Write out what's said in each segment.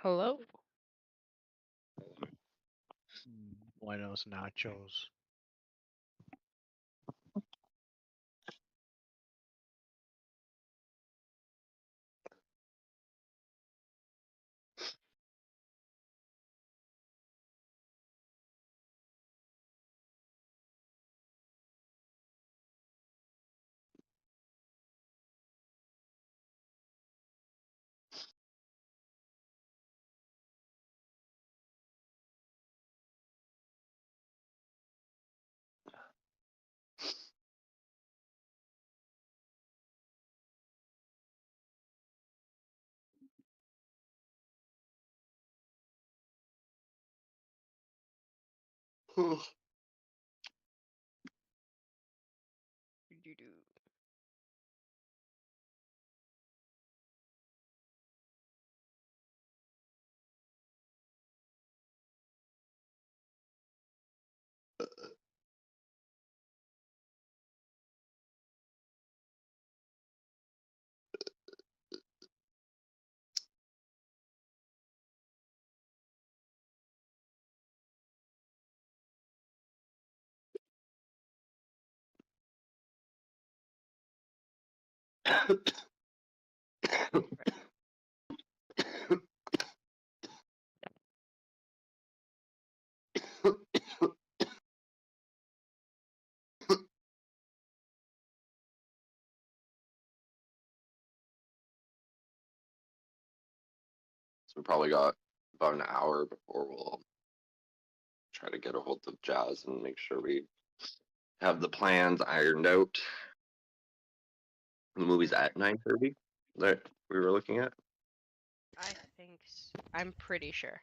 Hello? Buenos nachos. So we probably got about an hour before we'll try to get a hold of Jazz and make sure we have the plans ironed out. The movie's at 9:30 that we were looking at. I think I'm pretty sure.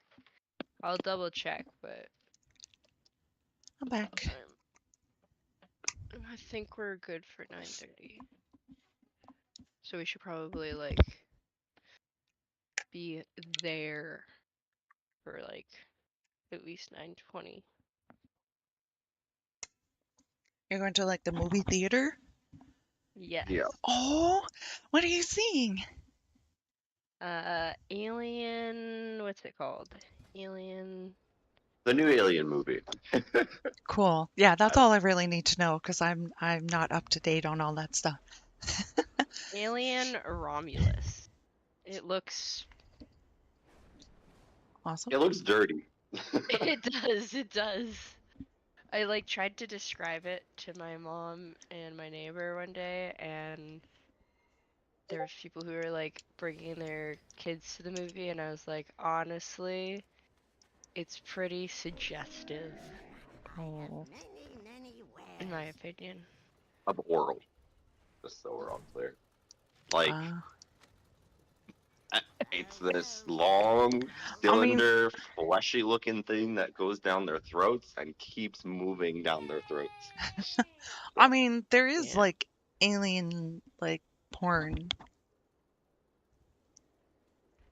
I'll double check, but I'm back. I think we're good for 9:30. So we should probably like be there for like at least 9:20. You're going to like the movie theater? Yes. Yeah. Oh, what are you seeing? Alien, what's it called? Alien. The new Alien movie. Cool. Yeah, that's all I really need to know because I'm not up to date on all that stuff. Alien Romulus. It looks Awesome. It looks dirty. it does. I like tried to describe it to my mom and my neighbor one day, and there was people who were like bringing their kids to the movie, and I was like, honestly, it's pretty suggestive, in my opinion. Of oral. Just so we're all clear. Like, it's this long cylinder, fleshy looking thing that goes down their throats and keeps moving down their throats. I mean, there is Yeah. like alien like porn Well,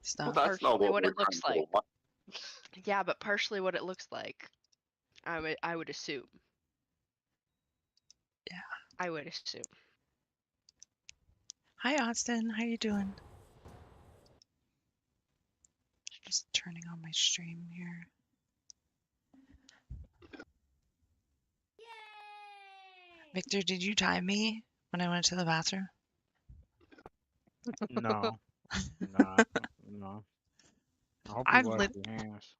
stuff. that's not Partially what what we're it looks trying to like. Yeah, but partially what it looks like. I would assume. Yeah. I would assume. Hi, Austin. How you doing? Just turning on my stream here. Victor, did you time me when I went to the bathroom? No. No. I hope you washed your hands.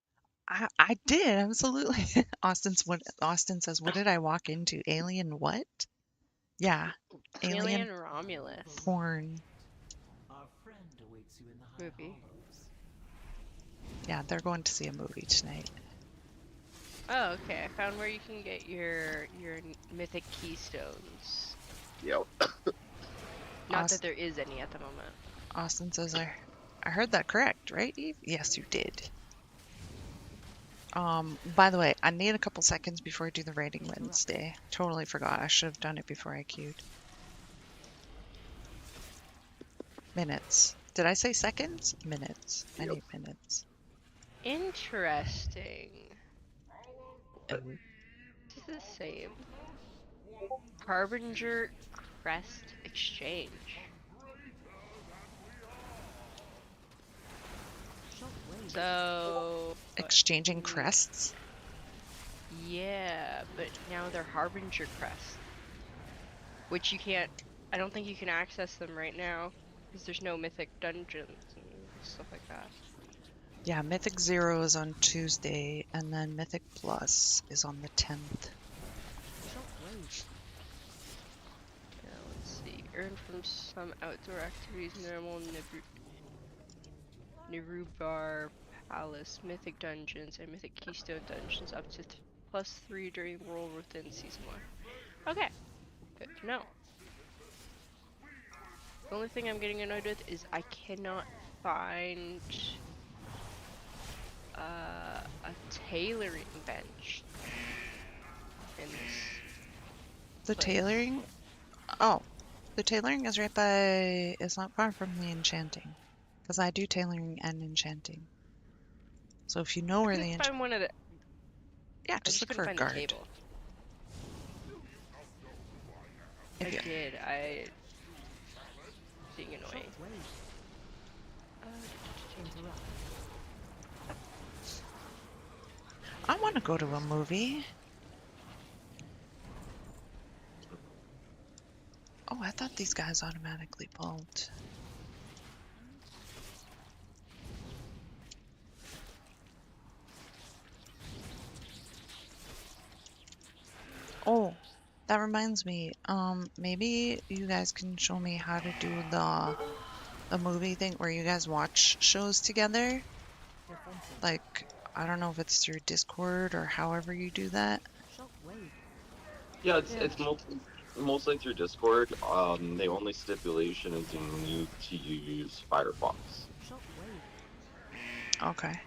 I did, absolutely. Austin says, what did I walk into? Alien what? Yeah. Alien Romulus porn. movie. Yeah, they're going to see a movie tonight. Oh, okay. I found where you can get your mythic keystones. Yep. Not that there is any at the moment. Austin says, I heard that correct, right, Eve? Yes, you did. By the way, I need a couple seconds before I do the rating Wednesday. Totally forgot. I should have done it before I queued. Minutes. Did I say seconds? Minutes. I need minutes. Interesting. This is the same. Harbinger crest exchange. So Exchanging crests? yeah, but now they're Harbinger crests, which you can't. I don't think you can access them right now because there's no mythic dungeons and stuff like that. Yeah, Mythic 0 is on Tuesday, and then Mythic Plus is on the 10th. Yeah, let's see. Earn from some outdoor activities, normal Nirubar Palace, Mythic Dungeons, and Mythic Keystone Dungeons up to +3 during Roll Within Season 1. Okay, good to know. The only thing I'm getting annoyed with is I cannot find a tailoring bench in this The place. tailoring? Oh, the tailoring is right by. It's not far from the enchanting, because I do tailoring and enchanting. So if you know I where the couldn't find one of the. yeah, I just just look couldn't for a find guard. the table. If you, I being annoying. I want to go to a movie. Oh, I thought these guys automatically pulled. Oh, that reminds me. Maybe you guys can show me how to do the movie thing where you guys watch shows together. Like, I don't know if it's through Discord or however you do that. Yeah, it's mostly through Discord. The only stipulation is you need to use Firefox. Okay.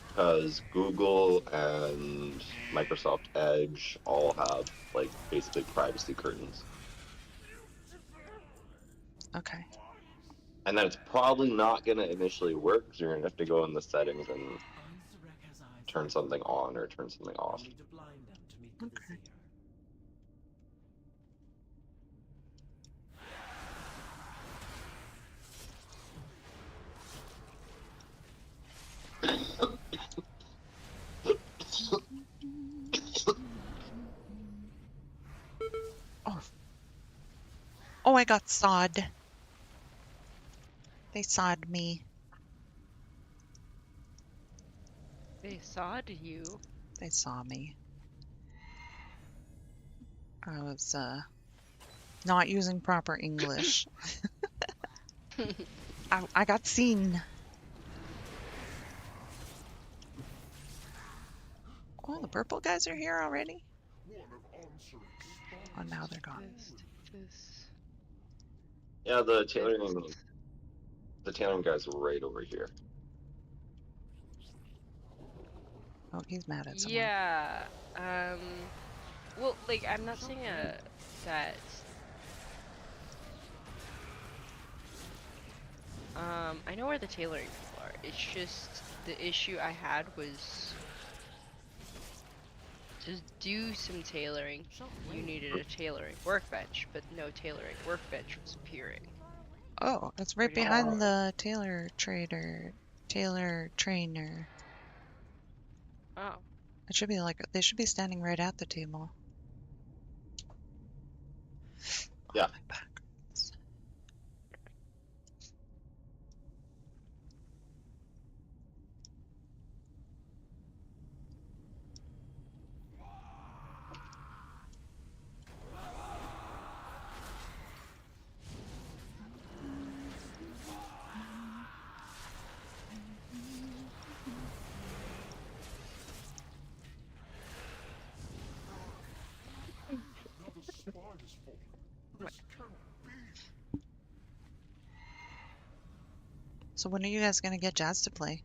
Because Google and Microsoft Edge all have like basically privacy curtains. Okay. And then it's probably not going to initially work because you're going to have to go in the settings and turn something on or turn something off. Okay. Oh. Oh, I got sawed. They sawed me. They sawed you. They saw me. I was not using proper English. I got seen. Oh, the purple guys are here already? Oh, now they're gone. Yeah, the tailoring guy's right over here. Oh, he's mad at someone. Yeah. Well, like I'm not saying that. I know where the tailoring people are. It's just the issue I had was to do some tailoring. You needed a tailoring workbench, but no tailoring workbench was appearing. Oh, it's right behind the tailor trainer. Oh. It should be like they should be standing right at the table. Yeah. Oh, my back hurts. So when are you guys gonna get Jazz to play?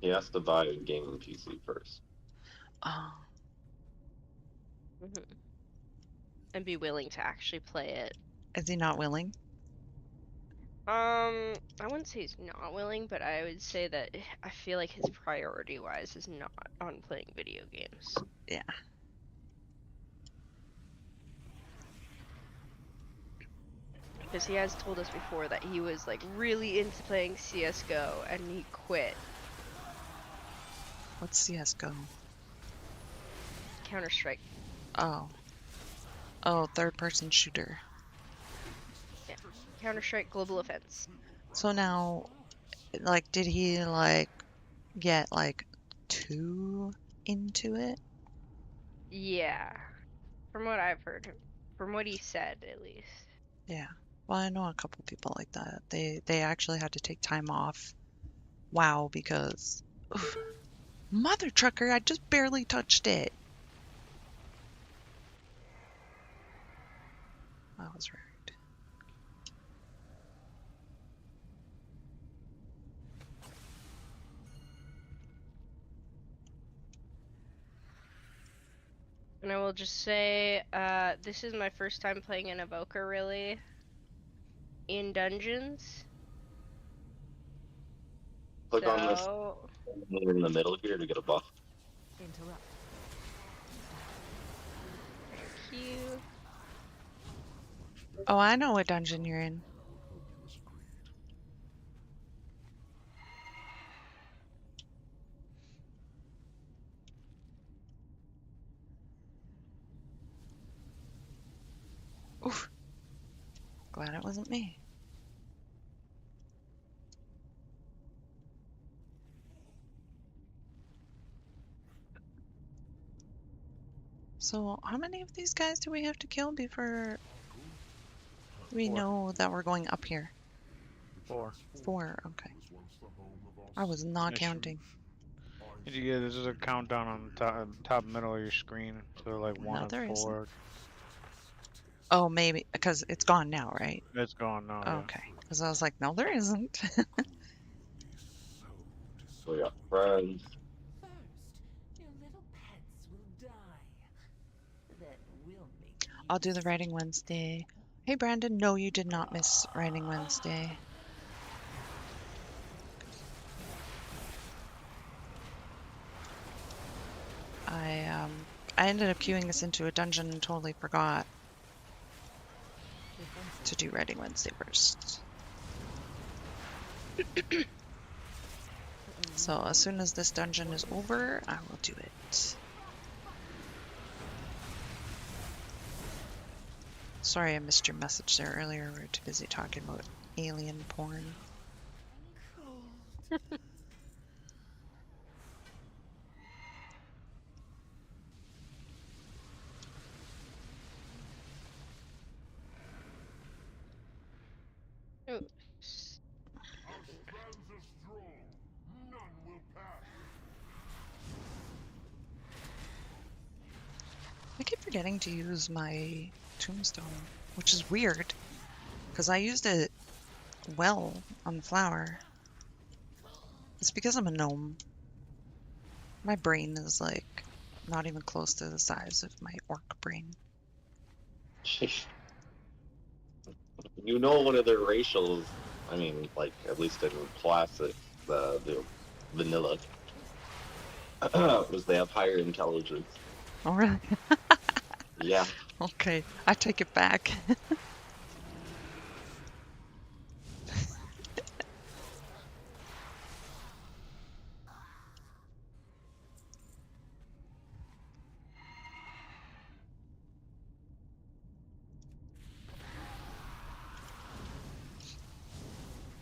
He has to buy a gaming PC first. Oh, And be willing to actually play it. is he not willing? I wouldn't say he's not willing, but I would say that I feel like his priority-wise is not on playing video games. Yeah. because he has told us before that he was like really into playing CS:GO and he quit. What's CS:GO? Counter-Strike. Oh. Oh, third-person shooter. Yeah. Counter-Strike Global Offense. So now, like, did he, like, get, like, too into it? Yeah. From what I've heard. From what he said, at least. Yeah. Well, I know a couple people like that. They actually had to take time off. WoW, because oof, mother trucker, I just barely touched it. I was right. And I will just say, this is my first time playing an Evoker, really, in dungeons. Click on this So, in the middle here to get a buff. Interrupt. thank you. Oh, I know what dungeon you're in. Oof. Glad it wasn't me. So, how many of these guys do we have to kill before we 4. know that we're going up here? 4. 4, okay. I was not Yes, counting. Yeah, this is a countdown on the top middle of your screen. So like 1 No, of there isn't. 4. Oh, maybe, because it's gone now, right? It's gone now, yeah. Okay. Because I was like, no, there isn't. So we got friends. First, your little pets will die. Then we'll make I'll do the Writing Wednesday. Hey, Brandon, no, you did not miss Writing Wednesday. I ended up queuing us into a dungeon and totally forgot to do Writing Wednesday first. So as soon as this dungeon is over, I will do it. Sorry I missed your message there earlier. We were too busy talking about alien porn. Oops. I keep forgetting to use my tombstone, which is weird, because I used it well on the flower. It's because I'm a gnome. My brain is like not even close to the size of my orc brain. You know, one of their racials, I mean, like, at least in classic, the vanilla, was they have higher intelligence. Oh, really? Yeah. Okay, I take it back.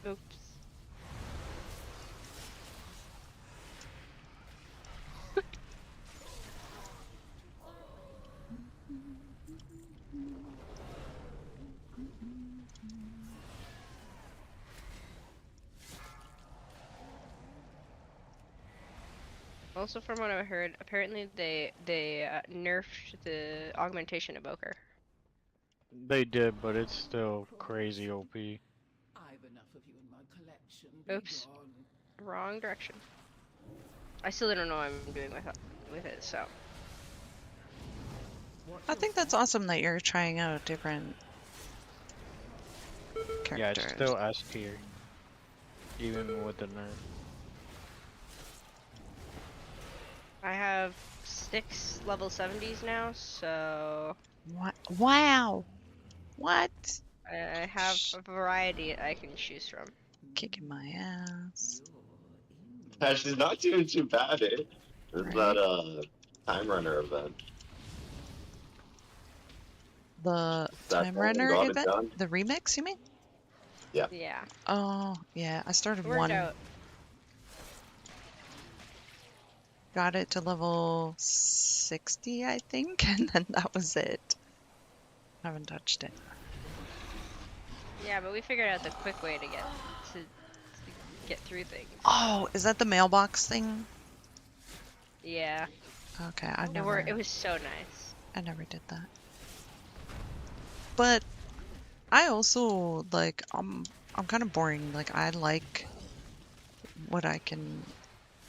Oops. Also, from what I heard, apparently they nerfed the augmentation evoker. They did, but it's still crazy OP. I've enough of you in my collection. Be Oops. gone. Wrong direction. I still don't know what I'm doing with it, so. I think that's awesome that you're trying out different characters. Yeah, it's still S tier. Even with the nerf. I have 6 level 70s now, so. What? Wow! What? I have a variety I can choose from. Kicking my ass. She's not doing too bad, eh? There's Right? that time runner event. The That Time Runner got it event? done. The remix, you mean? Yeah, Oh, yeah. I started it worked one. out. Got it to level 60, I think, and then that was it. Haven't touched it. Yeah, but we figured out the quick way to get through things. Oh, is that the mailbox thing? Yeah, Okay, it was so nice. I never did that. But I also like I'm kind of boring. Like I like what I can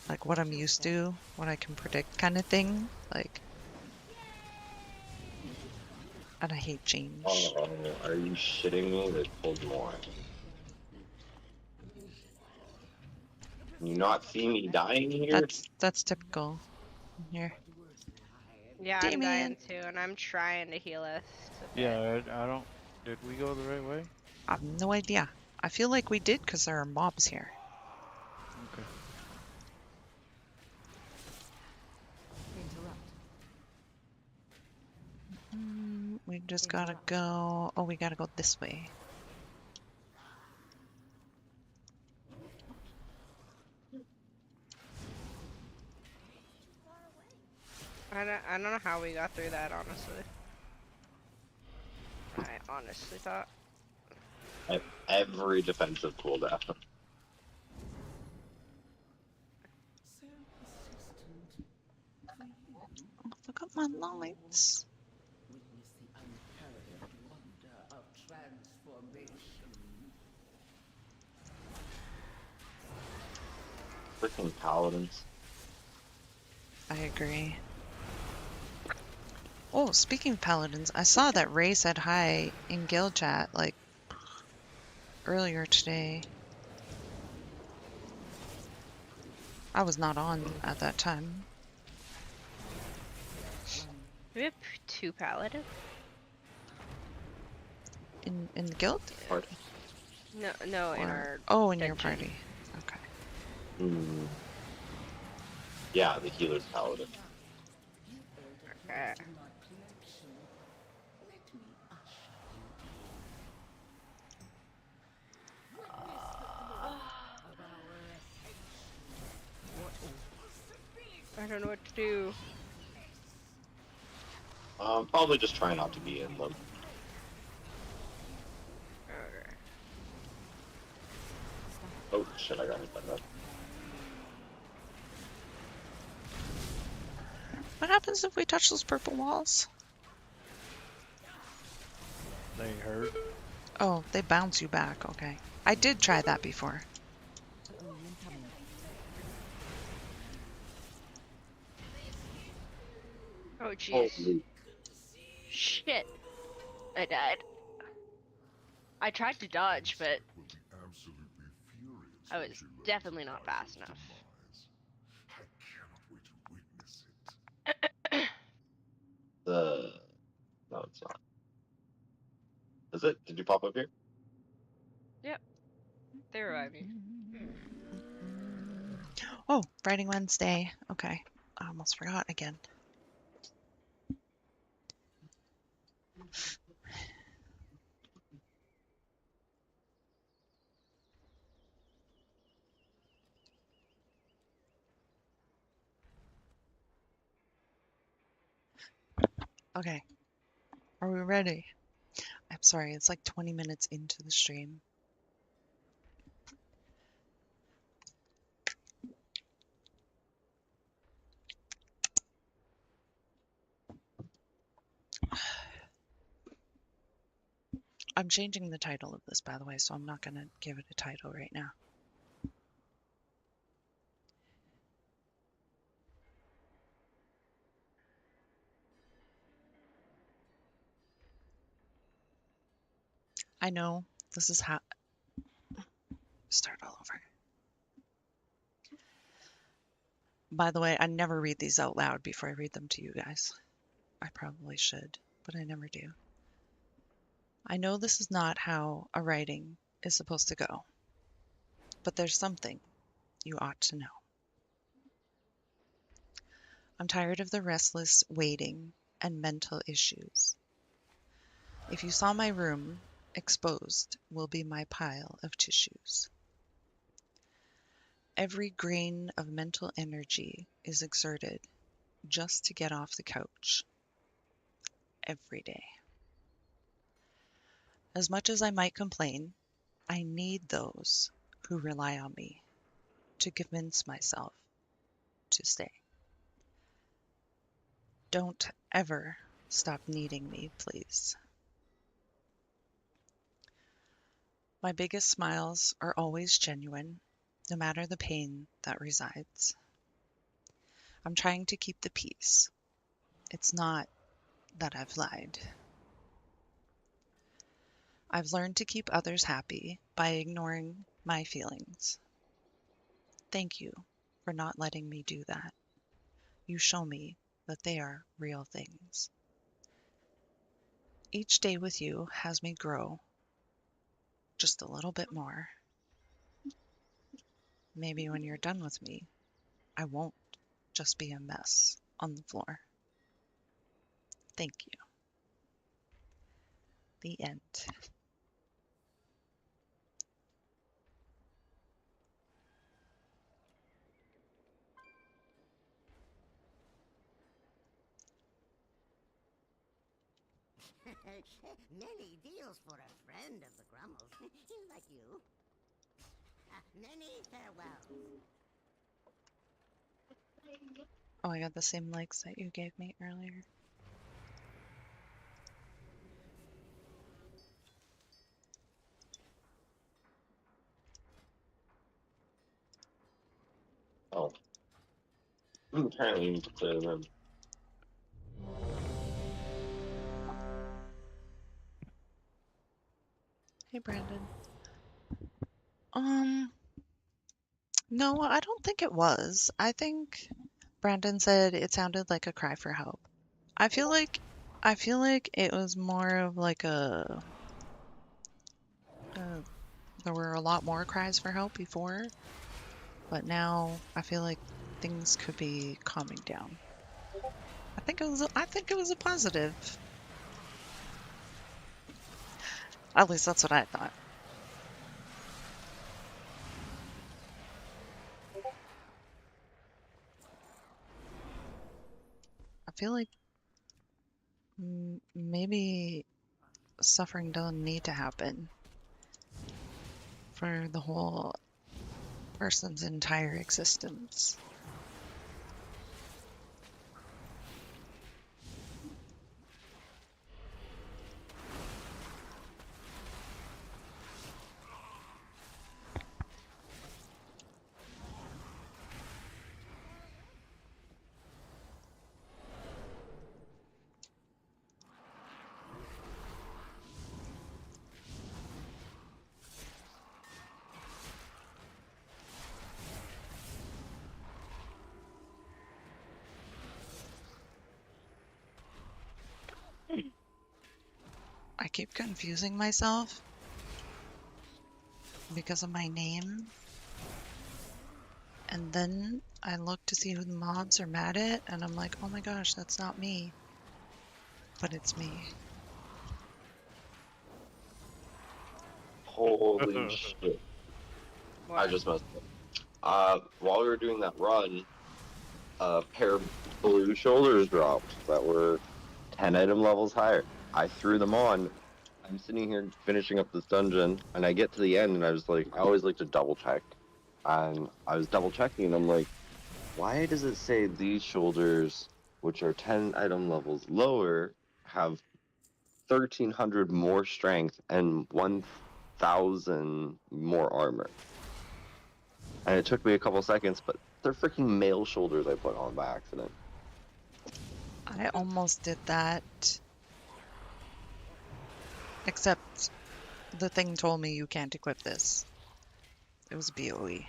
like what I'm used to, what I can predict kind of thing. Like and I hate change. Oh, are you shitting me? They pulled more. You not see me dying here? That's typical. Here. Yeah, I'm Damien. dying too, and I'm trying to heal us. a bit. Yeah, I don't. Did we go the right way? I have no idea. I feel like we did because there are mobs here. Okay. We just gotta go. Oh, we gotta go this way. I don't know how we got through that, honestly. I honestly thought. Every defensive cooldown. Oh, look at my lights. Witness the unparalleled wonder of transformation. Freaking paladins. I agree. Oh, speaking of paladins, I saw that Ray said hi in guild chat like earlier today. I was not on at that time. We have 2 paladins? In the guild? No, in Or our in your dungeon. party. Okay. Hmm. Yeah, the healer's paladin. Okay. I don't know what to do. Probably just try not to be in them. Okay. Oh shit, I got hit by that. What happens if we touch those purple walls? They hurt. Oh, they bounce you back. Okay. I did try that before. Oh jeez. Holy. Shit. I died. I tried to dodge, but I was definitely not fast enough. No, it's not. Is it? Did you pop up here? Yep. They revived me. Oh, Writing Wednesday. Okay. I almost forgot again. Okay. Are we ready? I'm sorry, it's like 20 minutes into the stream. I'm changing the title of this, by the way, so I'm not going to give it a title right now. I know this is how. Start all over. By the way, I never read these out loud before I read them to you guys. I probably should, but I never do. I know this is not how a writing is supposed to go, but there's something you ought to know. I'm tired of the restless waiting and mental issues. If you saw my room, exposed will be my pile of tissues. Every grain of mental energy is exerted just to get off the couch every day. As much as I might complain, I need those who rely on me to convince myself to stay. Don't ever stop needing me, please. My biggest smiles are always genuine, no matter the pain that resides. I'm trying to keep the peace. It's not that I've lied. I've learned to keep others happy by ignoring my feelings. Thank you for not letting me do that. You show me that they are real things. Each day with you has me grow just a little bit more. Maybe when you're done with me, I won't just be a mess on the floor. Thank you. The end. Many deals for a friend of the Grummles, like you. Many farewells. Oh, I got the same likes that you gave me earlier. Oh, apparently you need to clear them. Hey, Brandon. No, I don't think it was. I think Brandon said it sounded like a cry for help. I feel like it was more of like there were a lot more cries for help before, but now I feel like things could be calming down. I think it was a positive. At least that's what I thought. I feel like maybe suffering doesn't need to happen for the whole person's entire existence. I keep confusing myself because of my name. And then I look to see who the mobs are mad at, and I'm like, oh my gosh, that's not me. But it's me. Holy shit. What? I just messed up. While we were doing that run, a pair of blue shoulders dropped that were 10 item levels higher. I threw them on. I'm sitting here finishing up this dungeon, and I get to the end, and I was like, I always like to double check. And I was double checking, and I'm like, why does it say these shoulders, which are 10 item levels lower, have 1,300 more strength and 1,000 more armor? And it took me a couple seconds, but they're freaking male shoulders I put on by accident. I almost did that. Except the thing told me you can't equip this. It was BOE.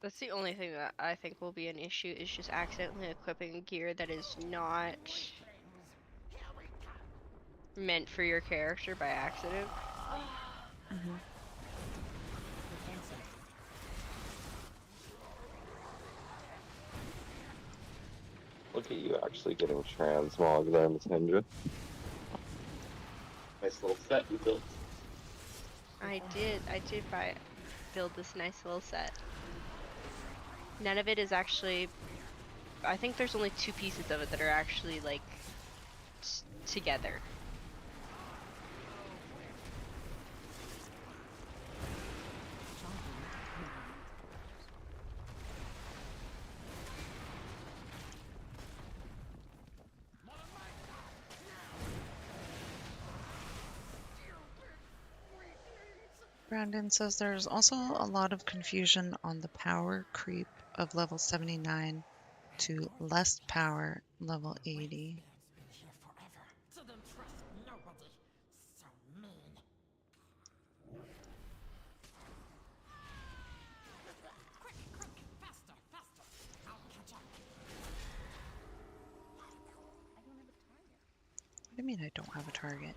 That's the only thing that I think will be an issue, is just accidentally equipping gear that is not meant for your character by accident. Hmm. Look at you actually getting transmog there, Matindra. Nice little set you built. I did build this nice little set. None of it is actually, I think there's only 2 pieces of it that are actually like together. Brandon says there's also a lot of confusion on the power creep of level 79 to less power level 80. So don't trust nobody. So mean. Quick, faster. I'll catch up. What do you mean I don't have a target?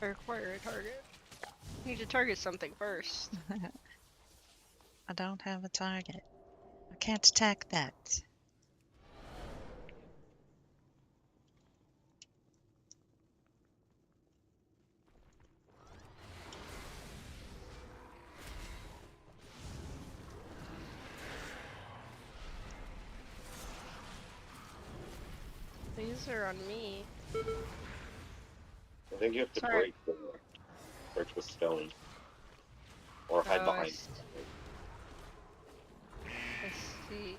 I require a target. You need to target something first. I don't have a target. I can't attack that. These are on me. I think you have to Sorry. break the stone. Or hide Oh, behind. I see.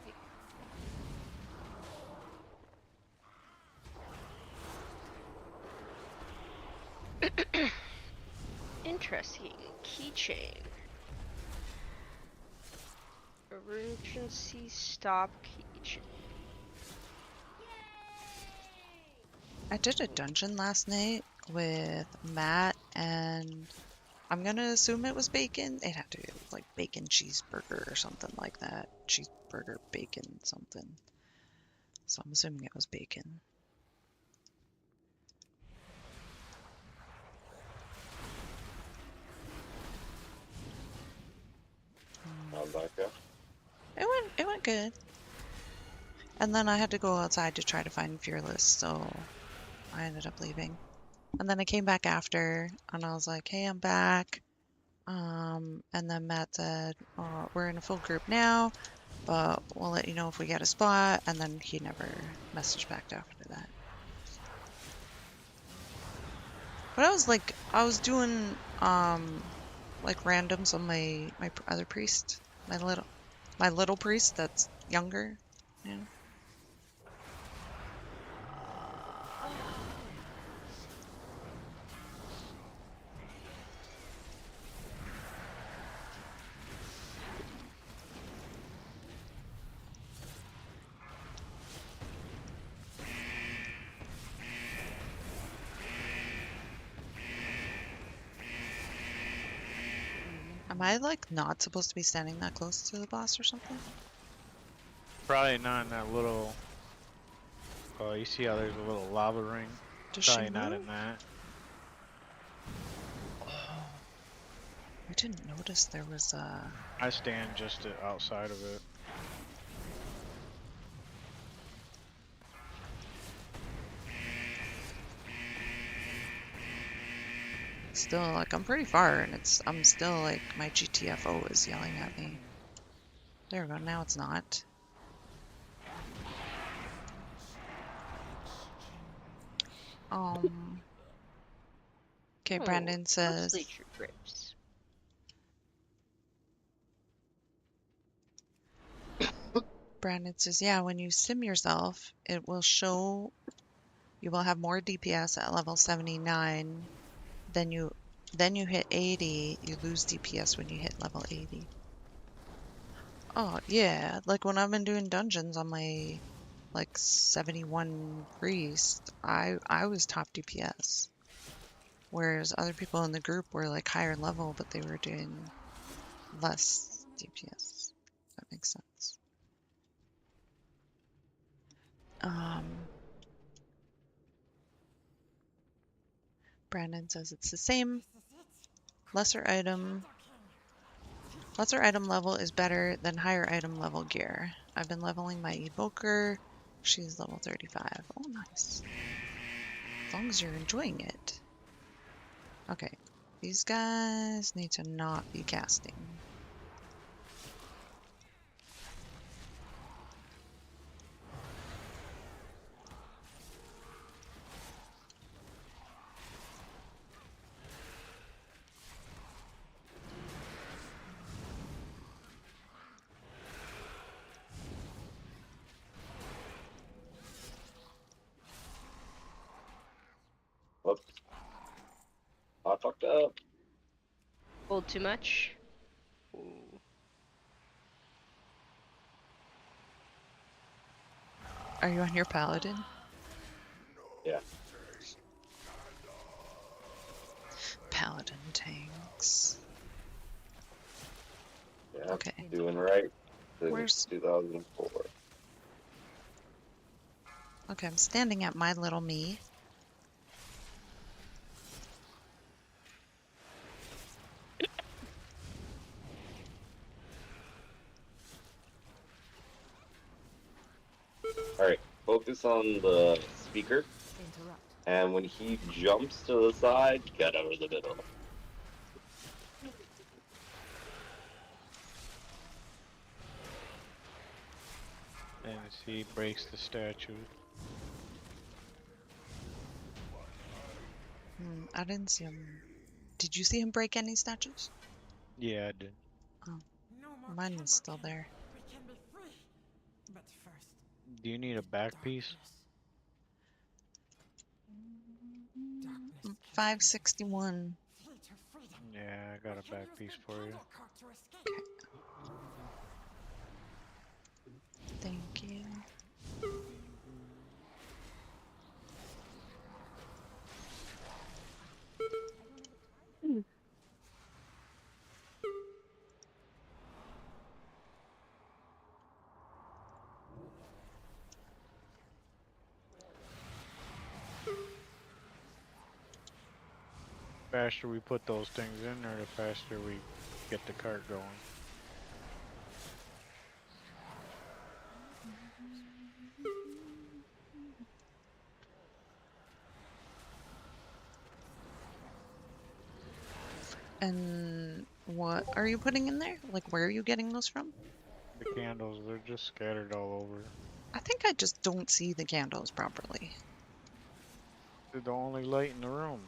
Interesting. Keychain. Emergency stop keychain. I did a dungeon last night with Matt, and I'm gonna assume it was bacon. It had to be like bacon cheeseburger or something like that. Cheeseburger, bacon, something. So I'm assuming it was bacon. How'd that go? It went good. And then I had to go outside to try to find Fearless, so I ended up leaving. And then I came back after, and I was like, "Hey, I'm back." And then Matt said, "Oh, we're in a full group now, but we'll let you know if we get a spot." And then he never messaged back after that. But I was doing like randoms on my other priest, my little priest that's younger, you know. Am I like not supposed to be standing that close to the boss or something? Probably not in that little. Oh, you see how there's a little lava ring? Does Probably she not move? in that. I didn't notice there was a... I stand just outside of it. Still, like, I'm pretty far, and I'm still, like, my GTFO is yelling at me. There we go, now it's not. Okay, Brandon says... Mostly true grapes. Brandon says, yeah, when you sim yourself, it will show you will have more DPS at level 79. Then you hit 80, you lose DPS when you hit level 80. Oh, yeah, like when I've been doing dungeons on my like 71 priest, I was top DPS. Whereas other people in the group were like higher level, but they were doing less DPS. If that makes sense. Brandon says it's the same. Lesser item level is better than higher item level gear. I've been leveling my evoker. She's level 35. Oh, nice. As long as you're enjoying it. Okay. These guys need to not be casting. Whoops. I fucked up. Pulled too much. Ooh. Are you on your paladin? Yeah. Paladin tanks. Yeah. Okay. Doing right Where's- since 2004. Okay, I'm standing at my little me. Alright, focus on the speaker, Interrupt. and when he jumps to the side, get over the middle. And he breaks the statue. I didn't see him. Did you see him break any statues? Yeah, I did. Mine is still there. We can be free. But first, Do you need a back piece? darkness. 561. Flee to freedom. Yeah, I got a back piece for you. To escape. Thank you. Faster we put those things in there, the faster we get the cart going. And what are you putting in there? Like, where are you getting those from? The candles, they're just scattered all over. I think I just don't see the candles properly. They're the only light in the room.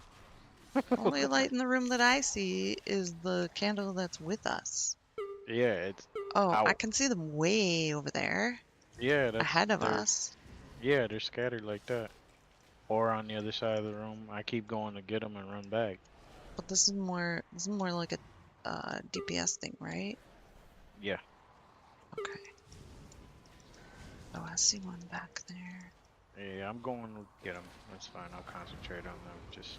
The only light in the room that I see is the candle that's with us. Yeah, it's Oh, I out. can see them way over there, Yeah, that's ahead of they're us. yeah, they're scattered like that. Or on the other side of the room. I keep going to get them and run back. But this is more like a DPS thing, right? Yeah. Okay. Oh, I see one back there. Yeah, I'm going to get them. That's fine. I'll concentrate on them. Just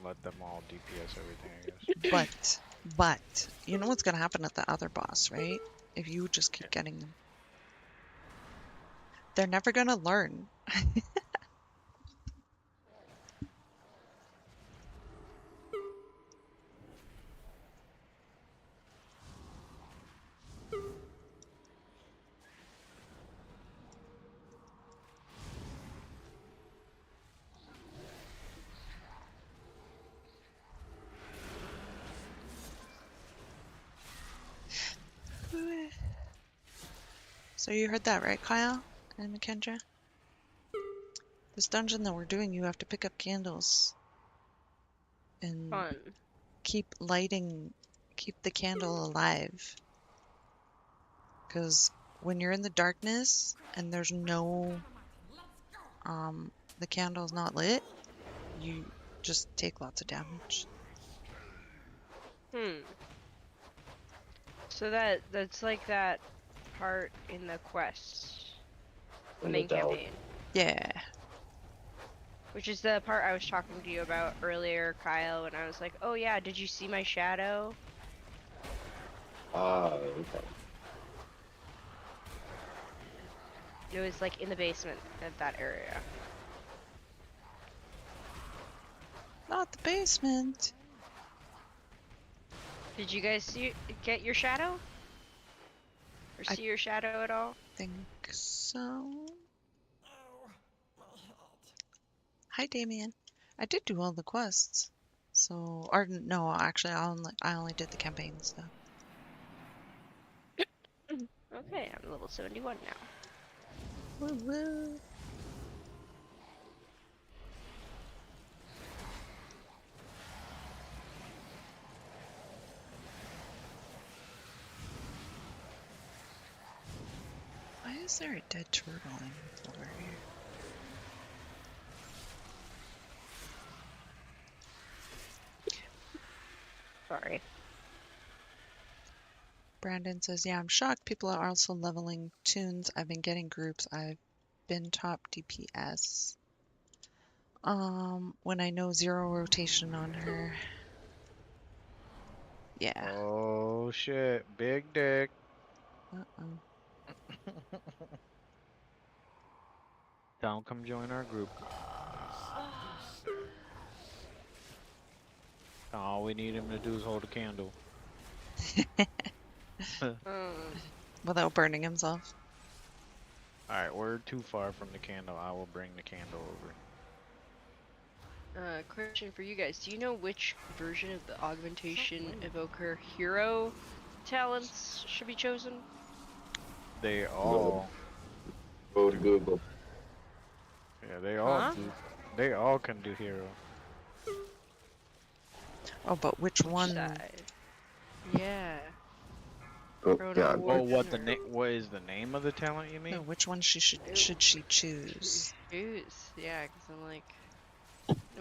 let them all DPS everything, I guess. But you know what's gonna happen at the other boss, right? If you just keep getting them, they're never gonna learn. So you heard that, right, Kyle and Kendra? This dungeon that we're doing, you have to pick up candles and Fun. keep the candle alive. Because when you're in the darkness and there's no, the candle's not lit, you just take lots of damage. So that's like that part in the quest The an main adult. campaign. Yeah. Which is the part I was talking to you about earlier, Kyle, when I was like, oh yeah, did you see my shadow? Okay. It was like in the basement of that area. Not the basement. Did you guys get your shadow? Or I- see your shadow at all? Think so. Hi, Damien. I did do all the quests. So, or no, actually, I only did the campaign stuff. Okay, I'm level 71 now. Woo woo. Why is there a dead turtle in the floor here? Sorry. Brandon says, yeah, I'm shocked people are also leveling tunes. I've been getting groups. I've been top DPS. When I know zero rotation on her. Yeah. Oh shit, big dick. Uh-oh. Don't come join our group. All we need him to do is hold a candle. Without burning himself. Alright, we're too far from the candle. I will bring the candle over. Question for you guys. Do you know which version of the augmentation evoker hero talents should be chosen? They all, Go to Google. yeah, they all Huh? do. They all can do hero. Oh, but which one? Side. Yeah. Oh Chrono God. Oh, Warden or- what is the name of the talent you No, mean? which one should she choose? Choose. Yeah, because I'm like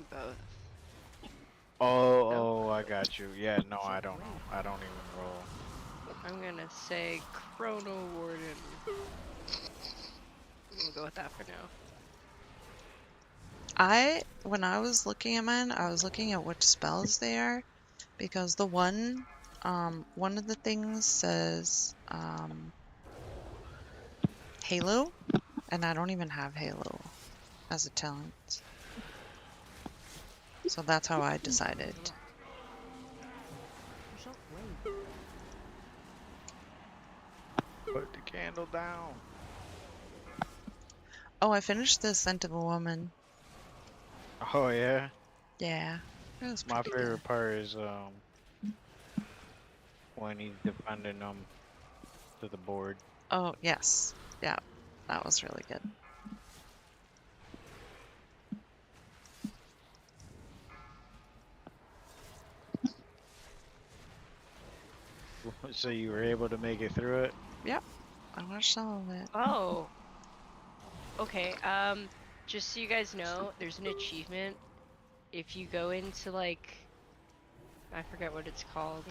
both. Oh, No? oh, I got you. Yeah, no, I don't know. I don't even roll. I'm gonna say Chrono Warden. We'll go with that for now. When I was looking at mine, I was looking at what spells they are, because one of the things says, Halo, and I don't even have Halo as a talent. So that's how I decided. Put the candle down. Oh, I finished The Scent of a Woman. Oh yeah. Yeah, it was My pretty favorite part is when he's defending them to the board. Oh, yes. Yeah, that was really good. So you were able to make it through it? Yep, I watched all of it. Oh. Okay. Just so you guys know, there's an achievement. If you go into like, I forget what it's called.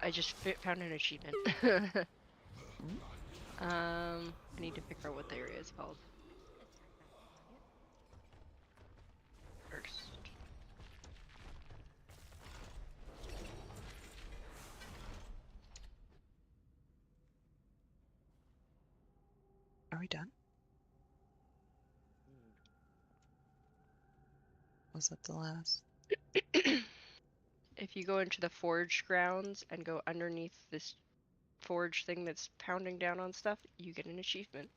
I just found an achievement. I need to figure out what the area is called first. Are we done? Was that the last? If you go into the forge grounds and go underneath this forge thing that's pounding down on stuff, you get an achievement.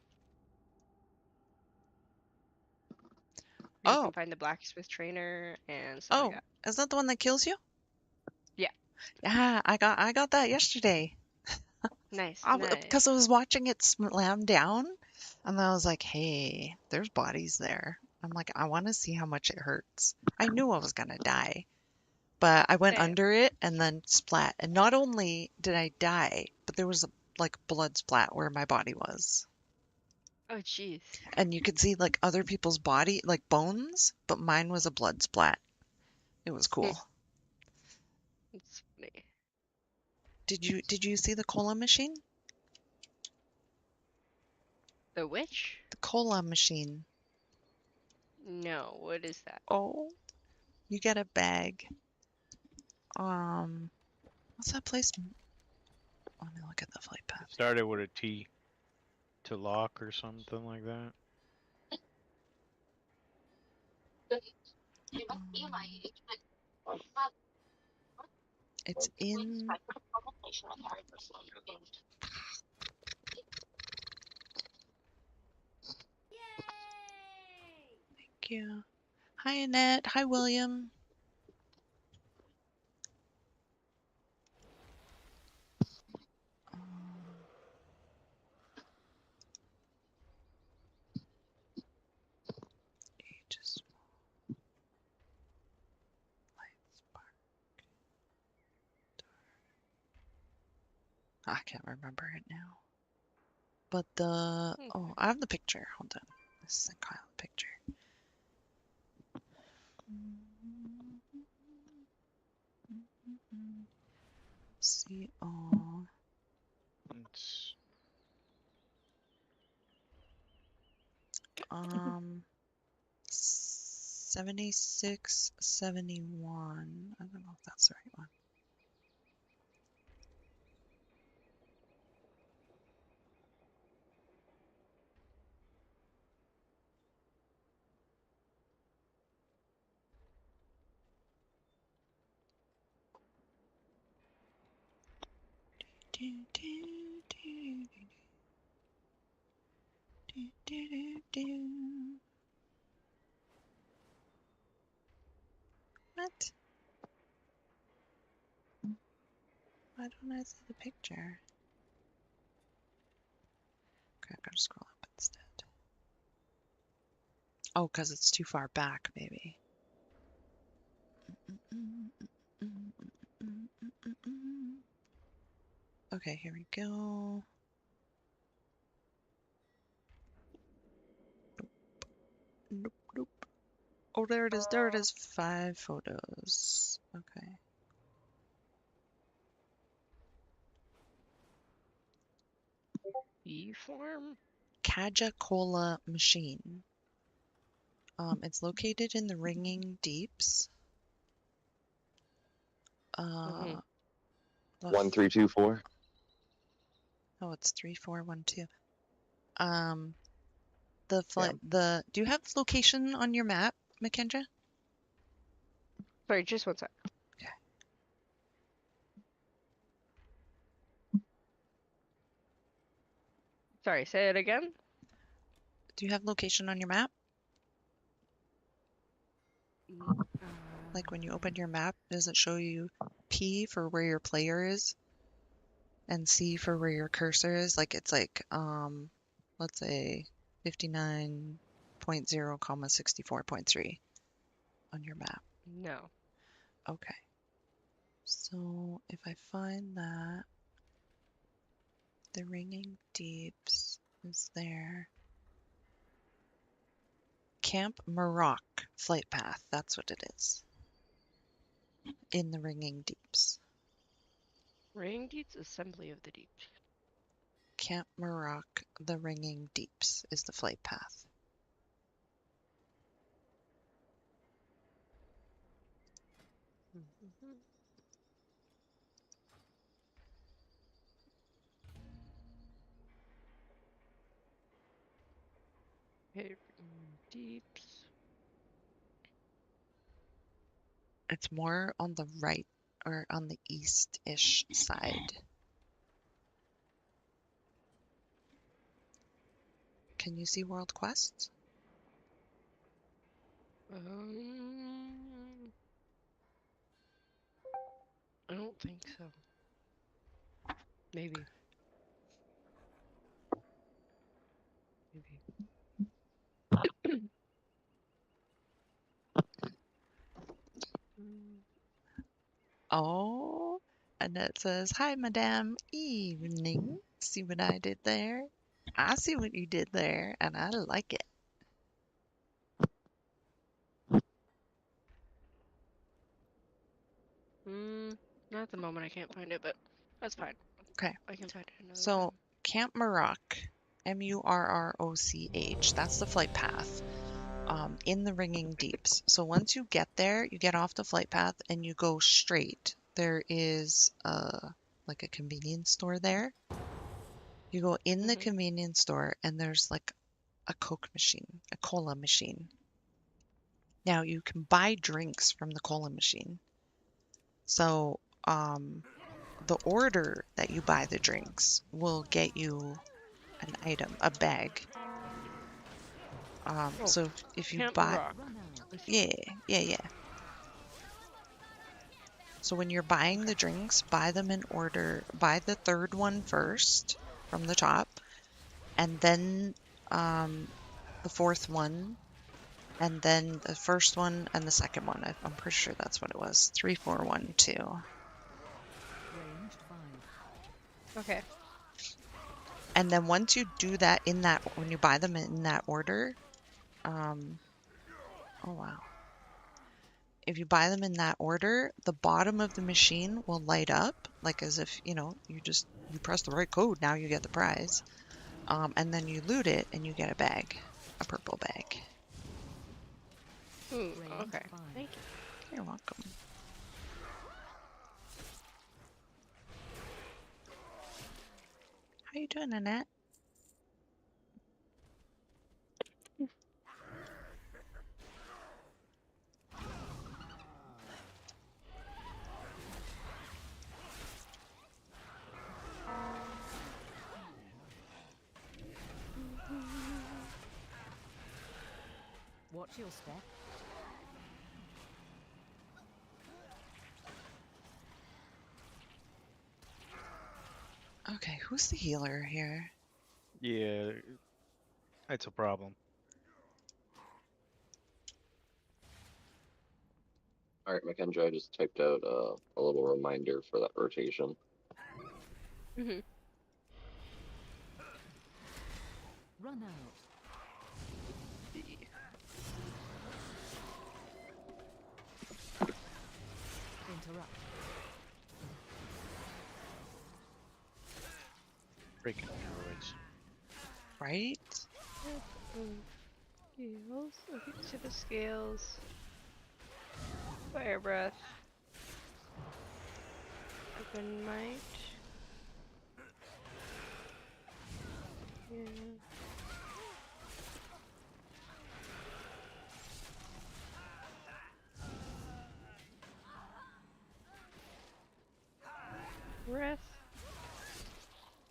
You Oh, can find the blacksmith trainer and stuff like oh, that. is that the one that kills you? Yeah. Yeah, I got that yesterday. Nice, Because nice. I was watching it slam down, and I was like, hey, there's bodies there. I'm like, I want to see how much it hurts. I knew I was gonna die, but I went Same. under it and then splat. And not only did I die, but there was a like blood splat where my body was. Oh, jeez. And you could see like other people's body, like bones, but mine was a blood splat. It was cool. It's funny. Did you see the cola machine? The witch? The cola machine. No, what is that? Oh, you get a bag. What's that place? Let me look at the flight It path. started with a T to lock or something like that. It's in. Thank you. Hi, Annette. Hi, William. Ages. Lights, spark. I can't remember it now. But the oh, I have the picture. Hold on. Let's send Kyle a picture. C O. It's 76, 71. I don't know if that's the right one. Do, do, do, do, do, do, do. What? Why don't I see the picture? Okay, I gotta scroll up instead. Oh, because it's too far back, maybe. Okay, here we go. Nope, nope. Oh, there it is. There it is. 5 photos. Okay. E-form? Kaja Cola machine. It's located in the Ringing Deeps. Mhm. The 1324. Oh, it's 3412. The Yeah. flight. Do you have location on your map, Makendra? Sorry, just one sec. Okay. Sorry, say it again? Do you have location on your map? Like when you open your map, does it show you P for where your player is and C for where your cursor is? Like it's like let's say 59.0, 64.3 on your map. No. Okay. So if I find that the Ringing Deeps is there. Camp Maroc flight path, that's what it is. In the Ringing Deeps. Ring Deeds Assembly of the Deep. Camp Maroc, the Ringing Deeps is the flight path. Okay, Ring Deeps. It's more on the right or on the east-ish side. Can you see World Quest? I don't think so. Maybe. Oh, Annette says, "Hi, Madame. Evening. See what I did there? I see what you did there, and I like it." Not at the moment. I can't find it, but that's fine. Okay. I can find it another So time. Camp Maroc Murroch. That's the flight path in the Ringing Deeps. So once you get there, you get off the flight path and you go straight. There is like a convenience store there. You go in the convenience store and there's like a Coke machine, a cola machine. Now you can buy drinks from the cola machine. So the order that you buy the drinks will get you an item, a bag. So if you Camp buy, Rock. yeah. So when you're buying the drinks, buy them in order. Buy the third one first from the top, and then the fourth one, and then the first one and the second one. I'm pretty sure that's what it was. 3, 4, 1, 2. Ranged 5. Okay. And then once you do that when you buy them in that order, oh wow. If you buy them in that order, the bottom of the machine will light up, like as if, you press the right code, now you get the prize. And then you loot it and you get a bag, a purple bag. Ooh, okay. Thank you. You're welcome. How you doing, Annette? Watch your step. Okay, who's the healer here? Yeah, it's a problem. Alright, Mackenzie, I just typed out a little reminder for that rotation. Mm-hmm. Run out. Interrupt. Freaking droids. Right? Scales. Looking to the scales. Fire breath. Open might. Yeah. Breath.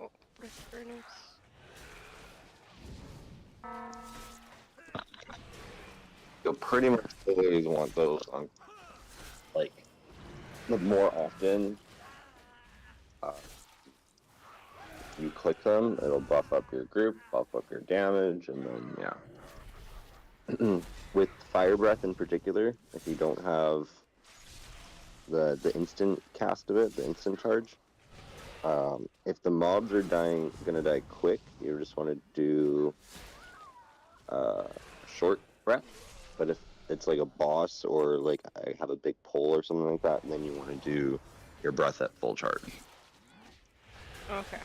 Oh, breath furnace. You'll pretty much always want those on, like, the more often you click them, it'll buff up your group, buff up your damage, and then, yeah. With Fire Breath in particular, if you don't have the instant cast of it, the instant charge, if the mobs are gonna die quick, you just want to do short breath. But if it's like a boss or like I have a big pull or something like that, then you want to do your breath at full charge. Okay.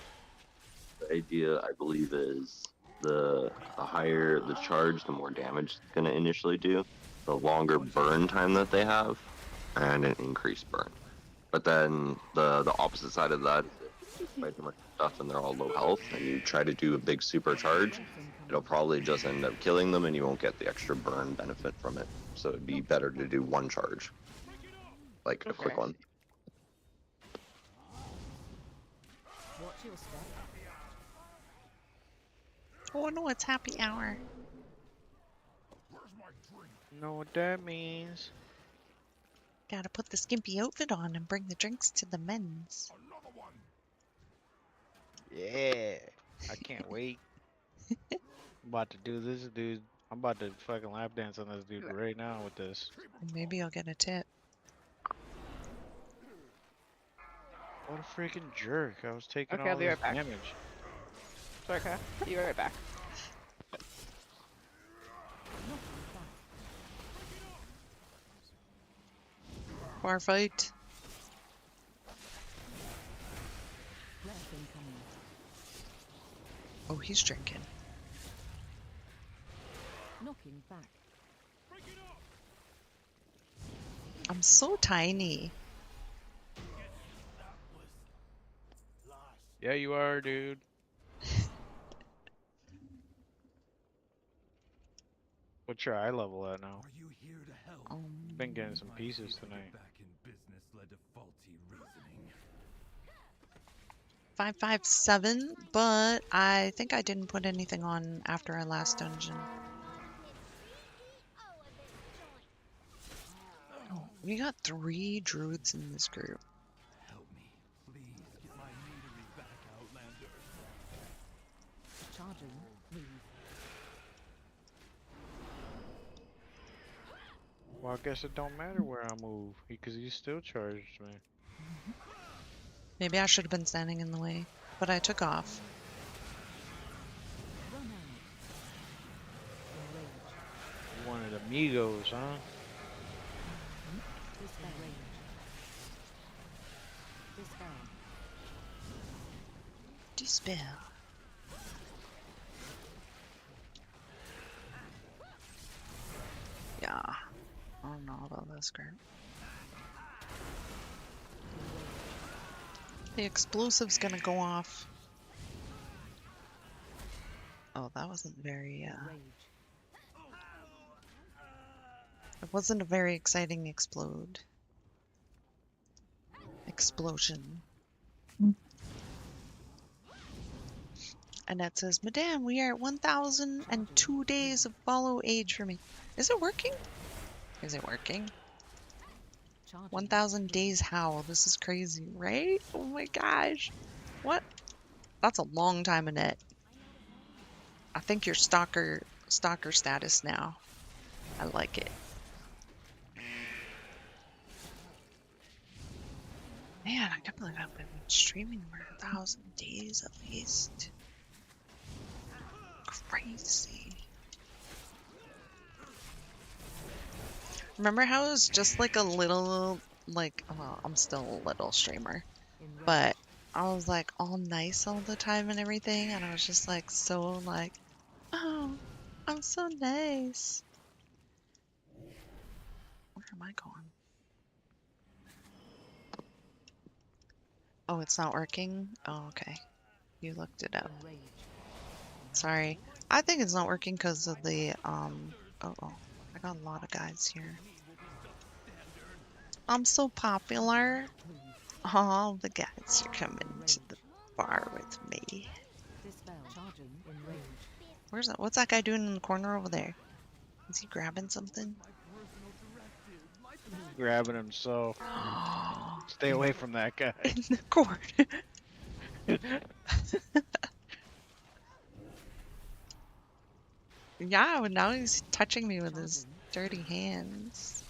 The idea, I believe, is the higher the charge, the more damage it's going to initially do, the longer burn time that they have, and an increased burn. But then the opposite side of that is if you fight too much stuff and they're all low health, and you try to do a big supercharge, it'll probably just end up killing them, and you won't get the extra burn benefit from it. So it'd be better to do one charge, like a quick one. Watch your step. Oh no, it's happy hour. Know what that means? Gotta put the skimpy outfit on and bring the drinks to the men's. Yeah, I can't wait. I'm about to do this, dude. I'm about to fucking lap dance on this dude right now with this. And maybe I'll get a tip. What a freaking jerk! I was taking Okay, all I'll be this right back. damage. Sorry, okay. Be right back. Bar fight. Breath incoming. Oh, he's drinking. Knocking back. I'm so tiny. Yeah, you are, dude. What's your eye level at now? Are you here to help? Been getting some I'm pieces here to tonight. get back in business led to faulty reasoning. 557, but I think I didn't put anything on after our last dungeon. Oh, we got 3 druids in this group. Help me, please. Get my meadery back, Outlander. Charging. Move. Well, I guess it don't matter where I move, because he still charged me. Maybe I should have been standing in the way, but I took off. Run out. Enrage. You wanted amigos, huh? Dispel. Enrage. Dispel. Dispel. Yeah, I don't know about this group. The explosive's gonna go off. Oh, that wasn't very, Enrage. it wasn't a very exciting explosion. Annette says, Madame, we are at 1,002 days of follow age for me. Is it working? Is it working? Charging. 1,000 days how? This is crazy, right? Oh my gosh. What? That's a long time, Annette. I think you're stalker status now. I like it. Man, I can't believe I've been streaming for 1,000 days at least. Crazy. Remember how it was just like a little, like, well, I'm still a little streamer, Enrage. but I was like all nice all the time and everything, and I was just like so like, oh, I'm so nice. Where am I going? Oh, it's not working? Oh, okay. You looked it up. Enrage. Sorry. I think it's not working because of the, oh, I got a lot of guys here. I'm so popular. Move. All the guys are coming to the bar with me. Dispel. Charging. Enrage. Where's that? What's that guy doing in the corner over there? Is he grabbing something? Grabbing himself. Stay away from that guy. In the corner. Yeah, but now he's touching me with his dirty hands.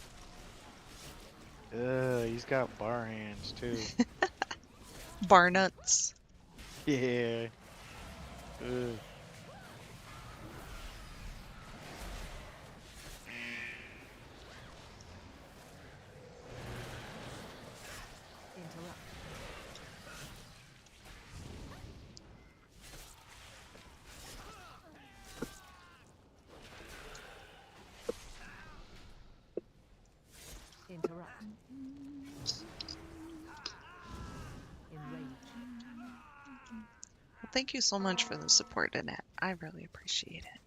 He's got bar hands too. Bar nuts. Yeah. Ugh. Interrupt. Interrupt. Enrage. Well, thank you so much for the support, Annette. I really appreciate it.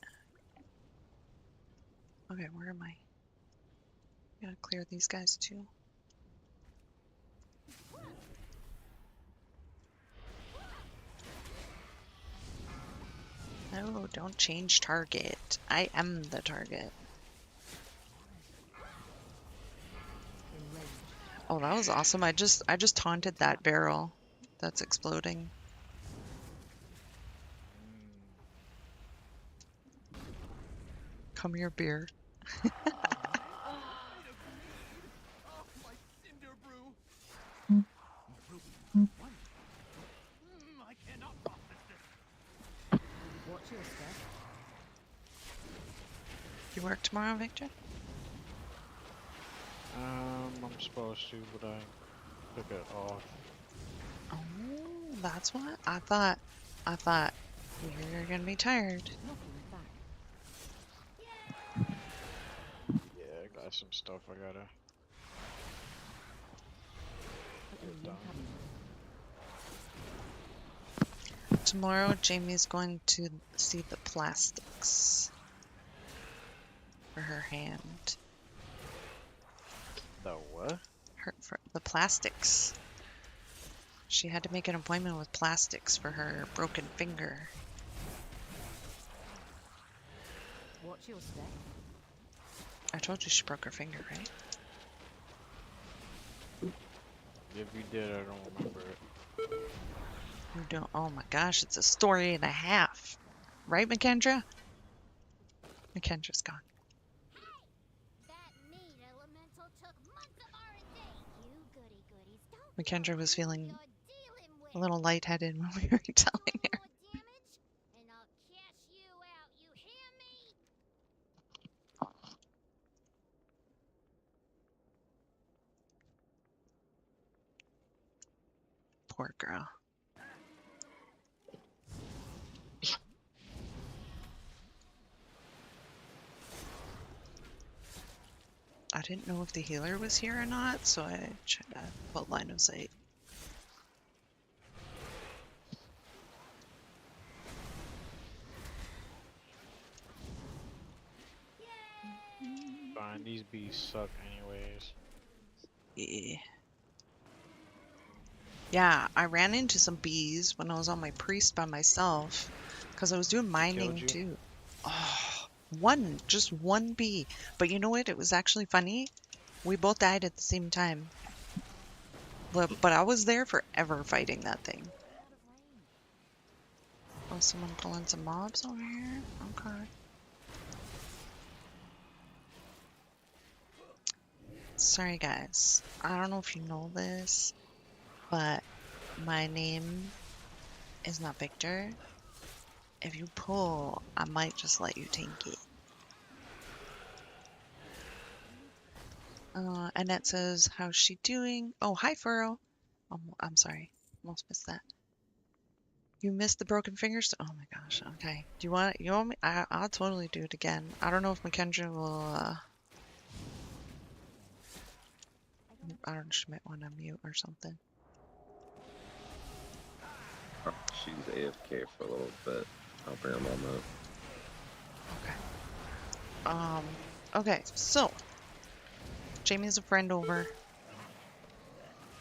Okay, where am I? Gotta clear these guys too. No, don't change target. I am the target. Enrage. Oh, that was awesome. I just taunted that barrel that's exploding. Come here, beer. Watch your step. You work tomorrow, Victor? I'm supposed to, but I took it off. Oh, that's what? I thought You're gonna be tired. Looking back. Yeah, I got some stuff I gotta get done. Tomorrow, Jamie's going to see the plastics for her hand. The what? For the plastics. She had to make an appointment with plastics for her broken finger. Watch your step. I told you she broke her finger, right? If you did, I don't remember it. You don't. Oh my gosh, it's a story and a half. Right, McKendra? McKendra's gone. That meat elemental took months of R&D. You goody goodies don't McKendra was know who feeling you're dealing with. a little lightheaded when we were telling her. More damage, and I'll cash you out. You hear me? Poor girl. I didn't know if the healer was here or not, so I tried to put line of sight. Fine, these bees suck anyways. Yeah. Yeah, I ran into some bees when I was on my priest by myself because I was doing They killed mining you? too. Oh, just one bee. But you know what? It was actually funny. We both died at the same time. But I was there forever fighting that thing. Oh, someone pulling some mobs over here? Okay. Sorry guys. I don't know if you know this, but my name is not Victor. If you pull, I might just let you take it. Annette says, how's she doing? Oh, hi, Furrow. I'm sorry. Almost missed that. You missed the broken fingers? Oh my gosh. Okay. You want me? I'll totally do it again. I don't know if McKendra will, I don't know, she might want to mute or something. Oh, she's AFK for a little bit. I'll bring her mom up. Okay, so Jamie's a friend over.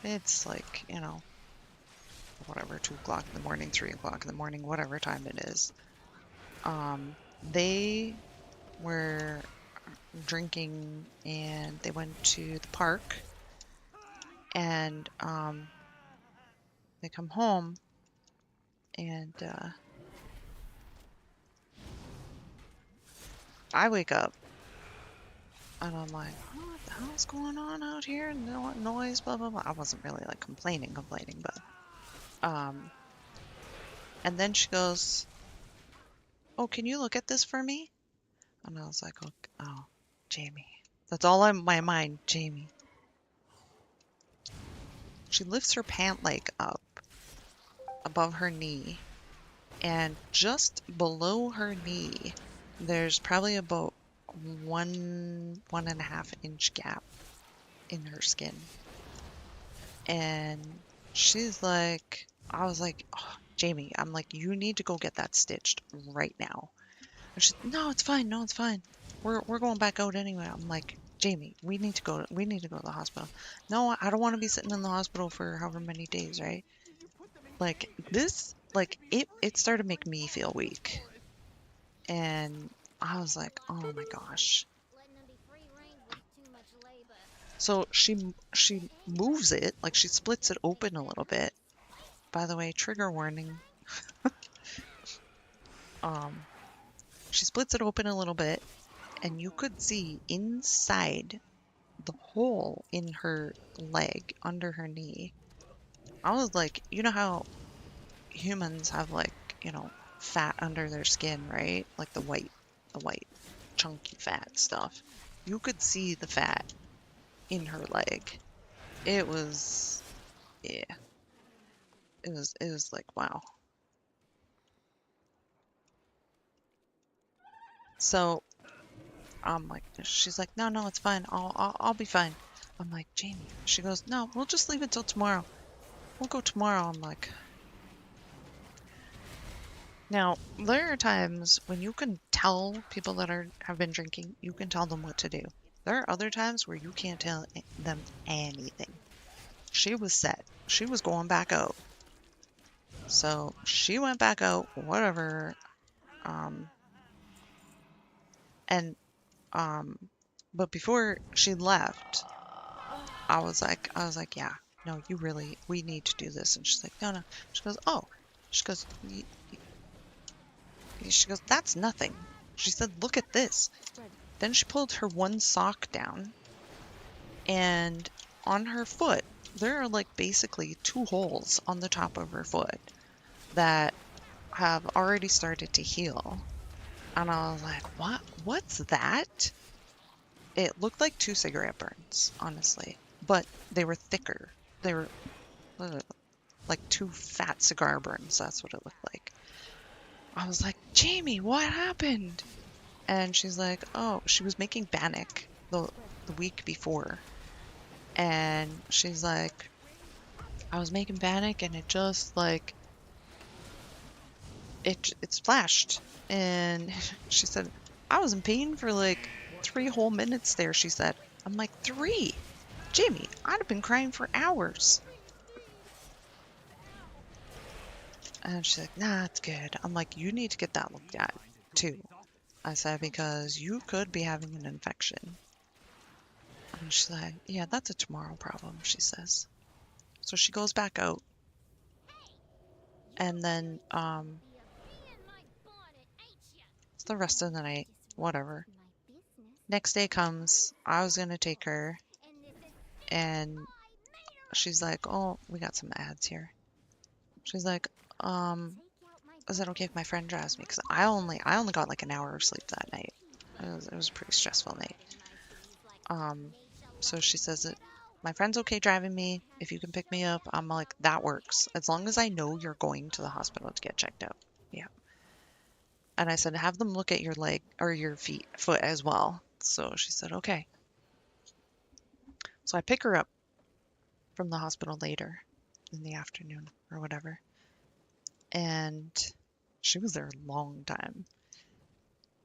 It's like, you know, whatever, 2 o'clock in the morning, 3 o'clock in the morning, whatever time it is. They were drinking and they went to the park and they come home and I wake up and I'm like, what the hell's going on out here? No noise, blah blah blah. I wasn't really like complaining, but and then she goes, oh, can you look at this for me? And I was like, oh, Jamie. That's all in my mind, Jamie. She lifts her pant leg up above her knee, and just below her knee, there's probably about 1.5 inch gap in her skin. And she's like, I was like, oh, Jamie, I'm like, you need to go get that stitched right now. And she's, no, it's fine. No, it's fine. We're going back out anyway. I'm like, Jamie, we need to go to the hospital. No, I don't want to be sitting in the hospital for however many days, right? Like this, like it started making me feel weak. And I was like, oh my gosh. Letting them be free reign was too much labor. So she moves it, like she splits it open a little bit. By the way, trigger warning. She splits it open a little bit, and you could see inside the hole in her leg under her knee. I was like, you know how humans have like, you know, fat under their skin, right? Like the white chunky fat stuff. You could see the fat in her leg. It was, yeah. It was like, wow. So I'm like, she's like, no, it's fine. I'll be fine. I'm like, Jamie. She goes, no, we'll just leave it till tomorrow. We'll go tomorrow. I'm like, now there are times when you can tell people that have been drinking, you can tell them what to do. There are other times where you can't tell them anything. She was set. She was going back out. So she went back out, whatever. Um, and but before she left, I was like, yeah, no, we need to do this. And she's like, no. She goes, oh, she goes, she goes, that's nothing. She said, look at this. Then she pulled her one sock down, and on her foot, there are like basically 2 holes on the top of her foot that have already started to heal. And I was like, what? What's that? It looked like 2 cigarette burns, honestly, but they were thicker. They were like 2 fat cigar burns. That's what it looked like. I was like, Jamie, what happened? And she's like, oh, she was making bannock the week before. And she's like, I was making bannock and it just like, it splashed. And she said, I was in pain for like 3 whole minutes there, she said. I'm like, 3? Jamie, I'd have been crying for hours. And she's like, nah, it's good. I'm like, you need to get that looked at too. I said, because you could be having an infection. And she's like, yeah, that's a tomorrow problem, she says. So she goes back out. And then, it's the rest of the night, whatever. Next day comes, I was gonna take her, and she's like, oh, we got some ads here. She's like, is it okay if my friend drives me? Because I only got like an hour of sleep that night. It was a pretty stressful night. So she says that my friend's okay driving me. If you can pick me up, I'm like, that works. As long as I know you're going to the hospital to get checked out. Yeah. And I said, have them look at your leg or your foot as well. So she said, okay. So I pick her up from the hospital later in the afternoon or whatever. And she was there a long time.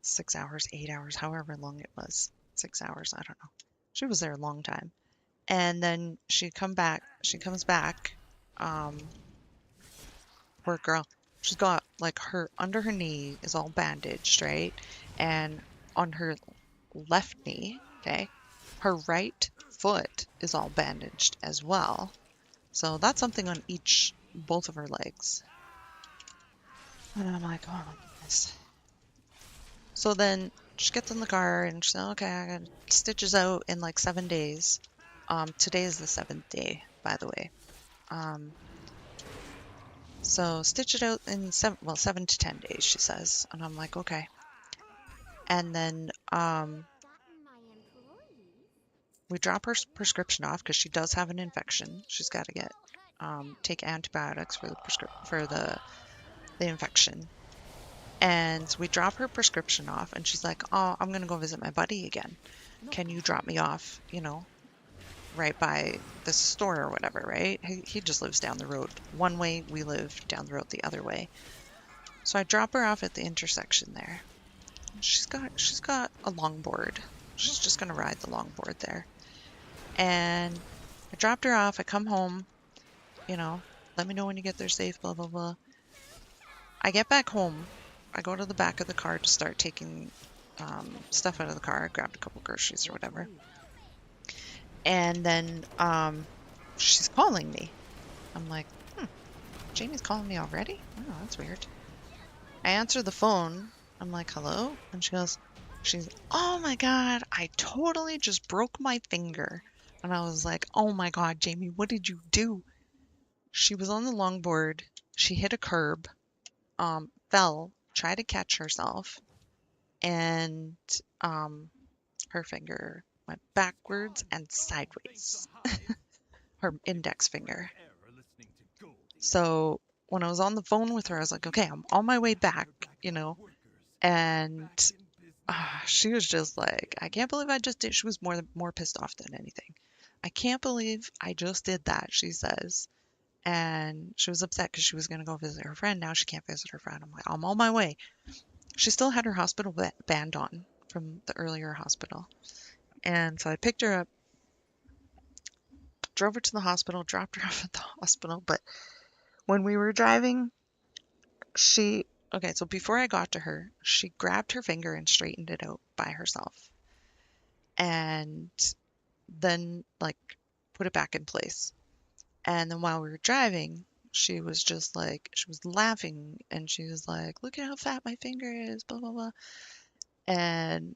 6 hours, 8 hours, however long it was. 6 hours, I don't know. She was there a long time. And then she comes back, poor girl. She's got like her under her knee is all bandaged, right? And on her left knee, okay, her right foot is all bandaged as well. So that's something on both of her legs. And I'm like, oh my goodness. So then she gets in the car and she's like, okay, I got stitches out in like 7 days. Today is the 7th day, by the way. So stitch it out in 7 to 10 days, she says. And I'm like, okay. And then we drop her prescription off because she does have an infection. She's got to get take antibiotics for the infection. And we drop her prescription off, and she's like, oh, I'm gonna go visit my buddy again. Can you drop me off, right by the store or whatever, right? He just lives down the road. One way, we live down the road the other way. So I drop her off at the intersection there. She's got a longboard. She's just gonna ride the longboard there. And I dropped her off. I come home, let me know when you get there safe, blah, blah, blah. I get back home. I go to the back of the car to start taking stuff out of the car. I grabbed a couple groceries or whatever. And then she's calling me. I'm like, Jamie's calling me already? Oh, that's weird. I answer the phone. I'm like, hello? And she's, oh my God, I totally just broke my finger. And I was like, oh my God, Jamie, what did you do? She was on the longboard. She hit a curb, fell, tried to catch herself, and her finger went backwards and sideways. Her index finger. So when I was on the phone with her, I was like, okay, I'm on my way back, and She was just like, I can't believe I just did. She was more pissed off than anything. I can't believe I just did that, she says. And she was upset because she was going to go visit her friend. Now she can't visit her friend. I'm like, I'm on my way. She still had her hospital band on from the earlier hospital. And so I picked her up, drove her to the hospital, dropped her off at the hospital. But when we were driving, okay, so before I got to her, she grabbed her finger and straightened it out by herself. And then, like, put it back in place. And then while we were driving, she was just like, she was laughing and she was like, look at how fat my finger is, blah, blah, blah. And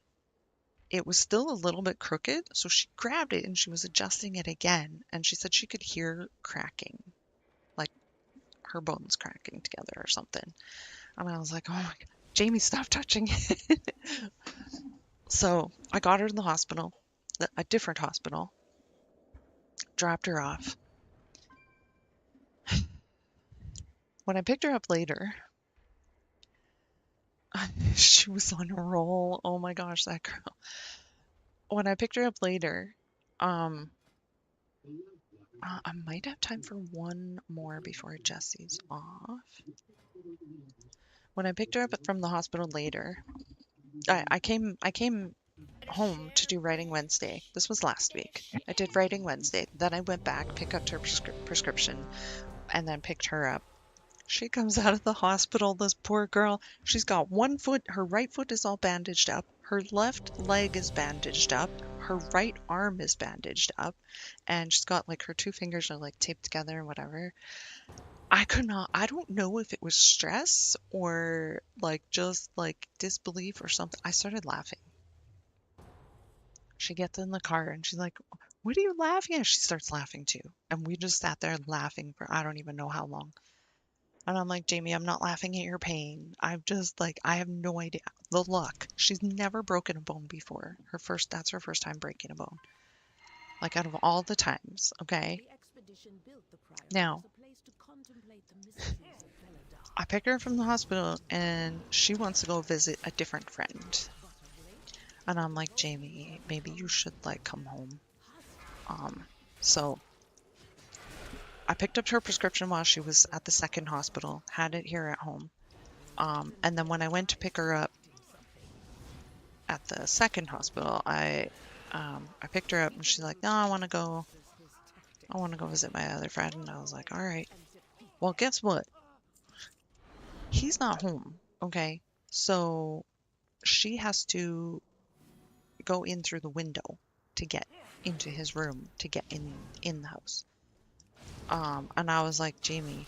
it was still a little bit crooked. So she grabbed it and she was adjusting it again. And she said she could hear cracking, like her bones cracking together or something. And I was like, oh my God, Jamie, stop touching it. So I got her to the hospital, a different hospital, dropped her off. When I picked her up later, she was on a roll. Oh my gosh, that girl. When I picked her up later, um, I might have time for one more before Jesse's off. When I picked her up from the hospital later, I came home to do Writing Wednesday. This was last week. I did Writing Wednesday. Then I went back, picked up her prescription, and then picked her up. She comes out of the hospital, this poor girl. She's got one foot, her right foot is all bandaged up. Her left leg is bandaged up. Her right arm is bandaged up. And she's got like her two fingers are like taped together and whatever. I don't know if it was stress or like just like disbelief or something. I started laughing. She gets in the car and she's like, what are you laughing at? She starts laughing too. And we just sat there laughing for I don't even know how long. And I'm like, Jamie, I'm not laughing at your pain. I'm just like, I have no idea. The luck. She's never broken a bone before. That's her first time breaking a bone. Like out of all the times, okay? Now, I pick her from the hospital and she wants to go visit a different friend. And I'm like, Jamie, maybe you should like come home. So I picked up her prescription while she was at the second hospital, had it here at home. And then when I went to pick her up at the second hospital, I picked her up and she's like, no, I want to go visit my other friend. And I was like, all right. Well, guess what? He's not home. Okay. So she has to go in through the window to get into his room to get in the house. And I was like, Jamie,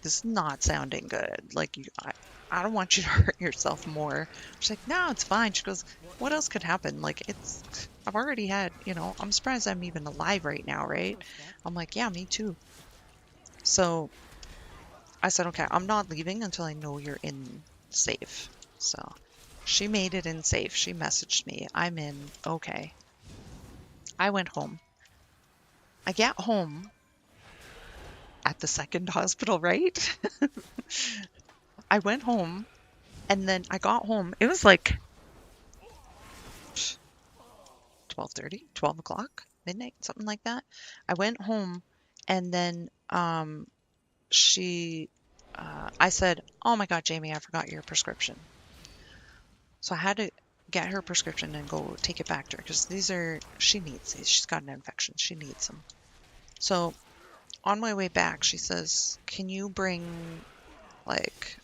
this is not sounding good. Like, I don't want you to hurt yourself more. She's like, no, it's fine. She goes, what else could happen? Like, I've already had, I'm surprised I'm even alive right now, right? I'm like, yeah, me too. So I said, okay, I'm not leaving until I know you're in safe. So she made it in safe. She messaged me. I'm in. Okay. I went home. I get home at the second hospital, right? I went home and then I got home. It was like 12:30, 12 o'clock, midnight, something like that. I went home and then I said, oh my God, Jamie, I forgot your prescription. So I had to get her prescription and go take it back to her because she needs these. She's got an infection. She needs them. So on my way back, she says, can you bring like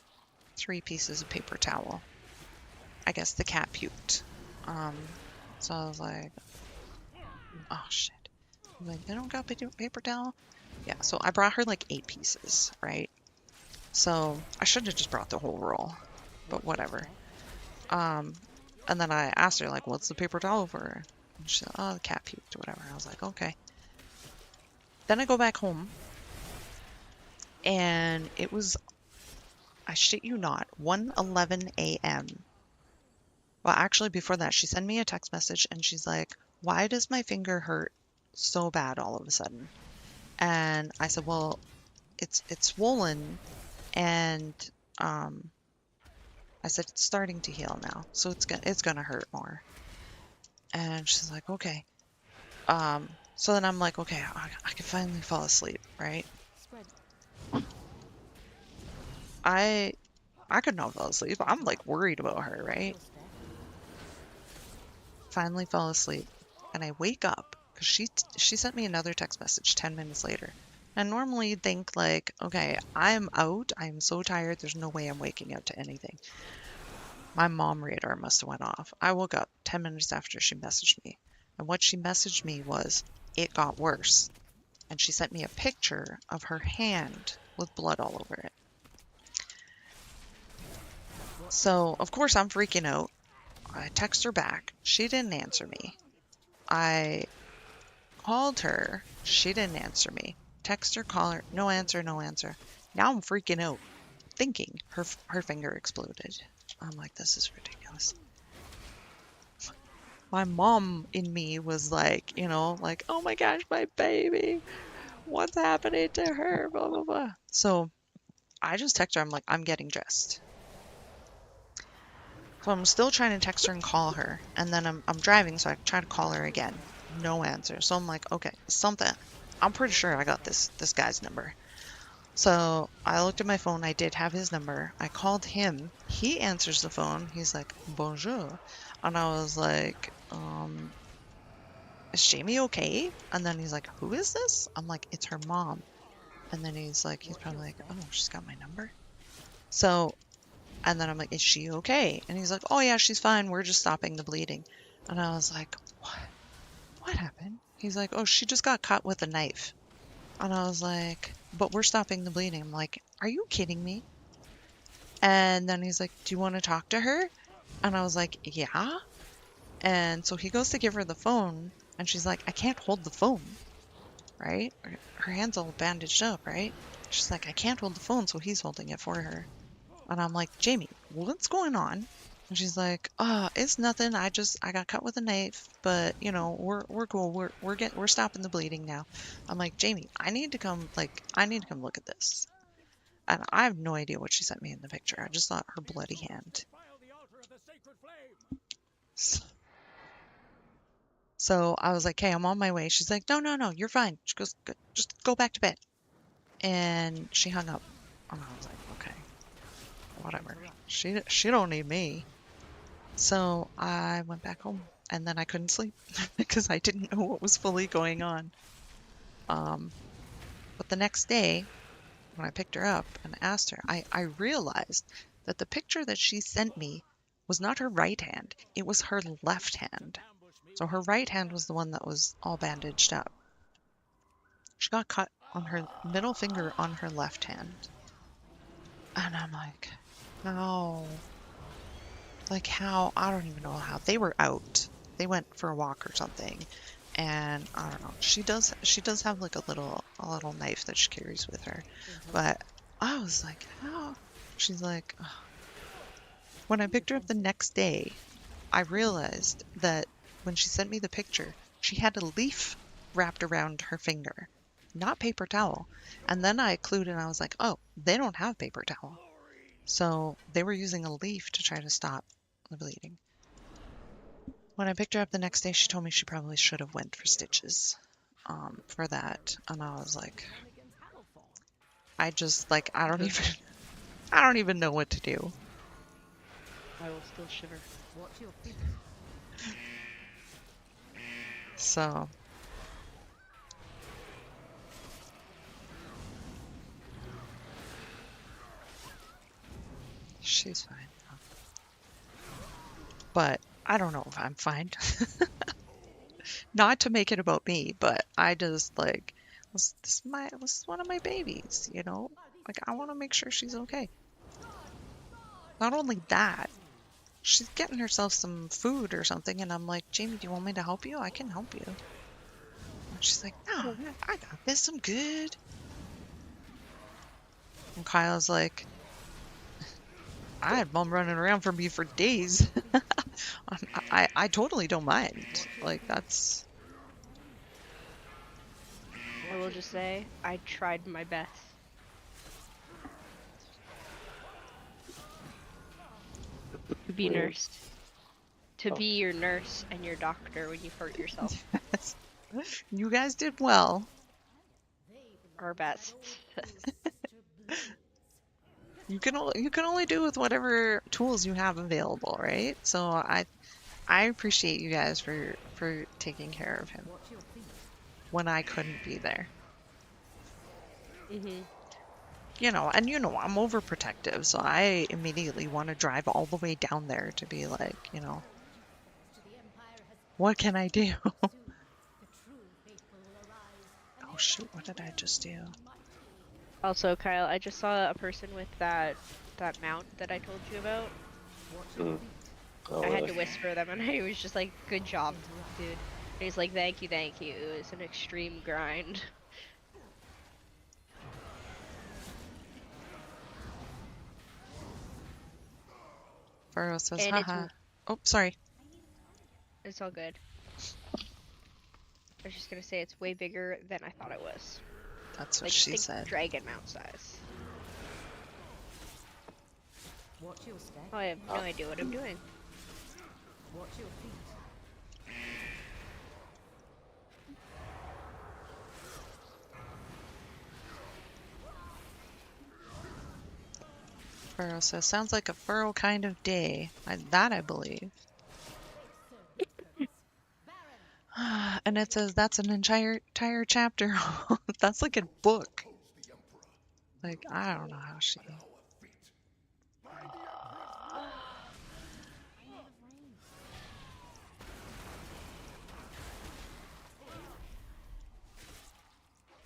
3 pieces of paper towel? I guess the cat puked. So I was like, oh shit. I'm like, they don't got paper towel? Yeah, so I brought her like 8 pieces, right? So I should have just brought the whole roll, but whatever. And then I asked her, like, what's the paper towel for? And she said, oh, the cat puked or whatever. I was like, okay. Then I go back home, and it was, I shit you not, 1:11 a.m. Well, actually, before that, she sent me a text message, and she's like, why does my finger hurt so bad all of a sudden? And I said, well, it's swollen, and I I said, it's starting to heal now, so it's gonna hurt more. And she's like, okay. So then I'm like, okay, I can finally fall asleep, right? I could not fall asleep. I'm like worried about her, right? Finally fall asleep, and I wake up because she sent me another text message 10 minutes later. And normally you'd think like, okay, I'm out. I'm so tired. There's no way I'm waking up to anything. My mom radar must have went off. I woke up 10 minutes after she messaged me. And what she messaged me was, it got worse. And she sent me a picture of her hand with blood all over it. So, of course, I'm freaking out. I text her back. She didn't answer me. I called her. She didn't answer me. Text her, call her. No answer, no answer. Now I'm freaking out, thinking her finger exploded. I'm like, this is ridiculous. My mom in me was like, like, oh my gosh, my baby. What's happening to her? Blah, blah, blah. So I just text her. I'm like, I'm getting dressed. So I'm still trying to text her and call her. And then I'm driving, so I try to call her again. No answer. So I'm like, okay, something. I'm pretty sure I got this guy's number. So I looked at my phone. I did have his number. I called him. He answers the phone. He's like, bonjour. And I was like, is Jamie okay? And then he's like, who is this? I'm like, it's her mom. And then he's probably like, oh, she's got my number. So, and then I'm like, is she okay? And he's like, oh yeah, she's fine. We're just stopping the bleeding. And I was like, what? What happened? He's like, oh, she just got cut with a knife. And I was like, but we're stopping the bleeding. I'm like, are you kidding me? And then he's like, do you want to talk to her? And I was like, yeah. And so he goes to give her the phone, and she's like, I can't hold the phone, right? Her hand's all bandaged up, right? She's like, I can't hold the phone, so he's holding it for her. And I'm like, Jamie, what's going on? And she's like, it's nothing. I got cut with a knife, but we're cool. We're stopping the bleeding now. I'm like, Jamie, I need to come look at this. And I have no idea what she sent me in the picture. I just thought her bloody hand. So I was like, hey, I'm on my way. She's like, no, you're fine. She goes, just go back to bed. And she hung up. And I was like, okay, whatever. She don't need me. So I went back home, and then I couldn't sleep because I didn't know what was fully going on. But the next day, when I picked her up and asked her, I realized that the picture that she sent me was not her right hand. It was her left hand. So her right hand was the one that was all bandaged up. She got cut on her middle finger on her left hand. And I'm like, no. Like how? I don't even know how. They were out. They went for a walk or something. And I don't know. She does have like a little knife that she carries with her. But I was like, how? She's like, ugh. When I picked her up the next day, I realized that when she sent me the picture, she had a leaf wrapped around her finger, not paper towel. And then I clued in. I was like, oh, they don't have paper towel. So they were using a leaf to try to stop the bleeding. When I picked her up the next day, she told me she probably should have went for stitches for that. And I was like, I don't even know what to do. I will still shiver. So she's fine. But I don't know if I'm fine. Not to make it about me, but I just like, this is one of my babies, Like I want to make sure she's okay. Not only that, she's getting herself some food or something, and I'm like, Jamie, do you want me to help you? I can help you. And she's like, no, I got this. I'm good. And Kyle's like, I had mom running around for me for days. I totally don't mind. Like that's. I will just say, I tried my best. To be Weird. nursed. To Oh. be your nurse and your doctor when you hurt yourself. You guys did well. Our best. You can only do with whatever tools you have available, right? So I appreciate you guys for taking care of him when I couldn't be there. Mhm. And I'm overprotective, so I immediately want to drive all the way down there to be like, what can I do? Oh shoot, what did I just do? Also, Kyle, I just saw a person with that mount that I told you about. Mm. Oh, I had really? to whisper them, and I was just like, "Good job, dude." And he's like, "Thank you, thank you. It was an extreme grind." Furrow says, And haha. Oh, sorry. it's all good. I was just gonna say it's way bigger than I thought it was. That's what Like, she think said. dragon mount size. Watch your step. Oh, I have no idea what I'm doing. Watch your feet. Furrow says, sounds like a furrow kind of day. I believe. And it says that's an entire chapter. That's like a book. Like, I don't know how she.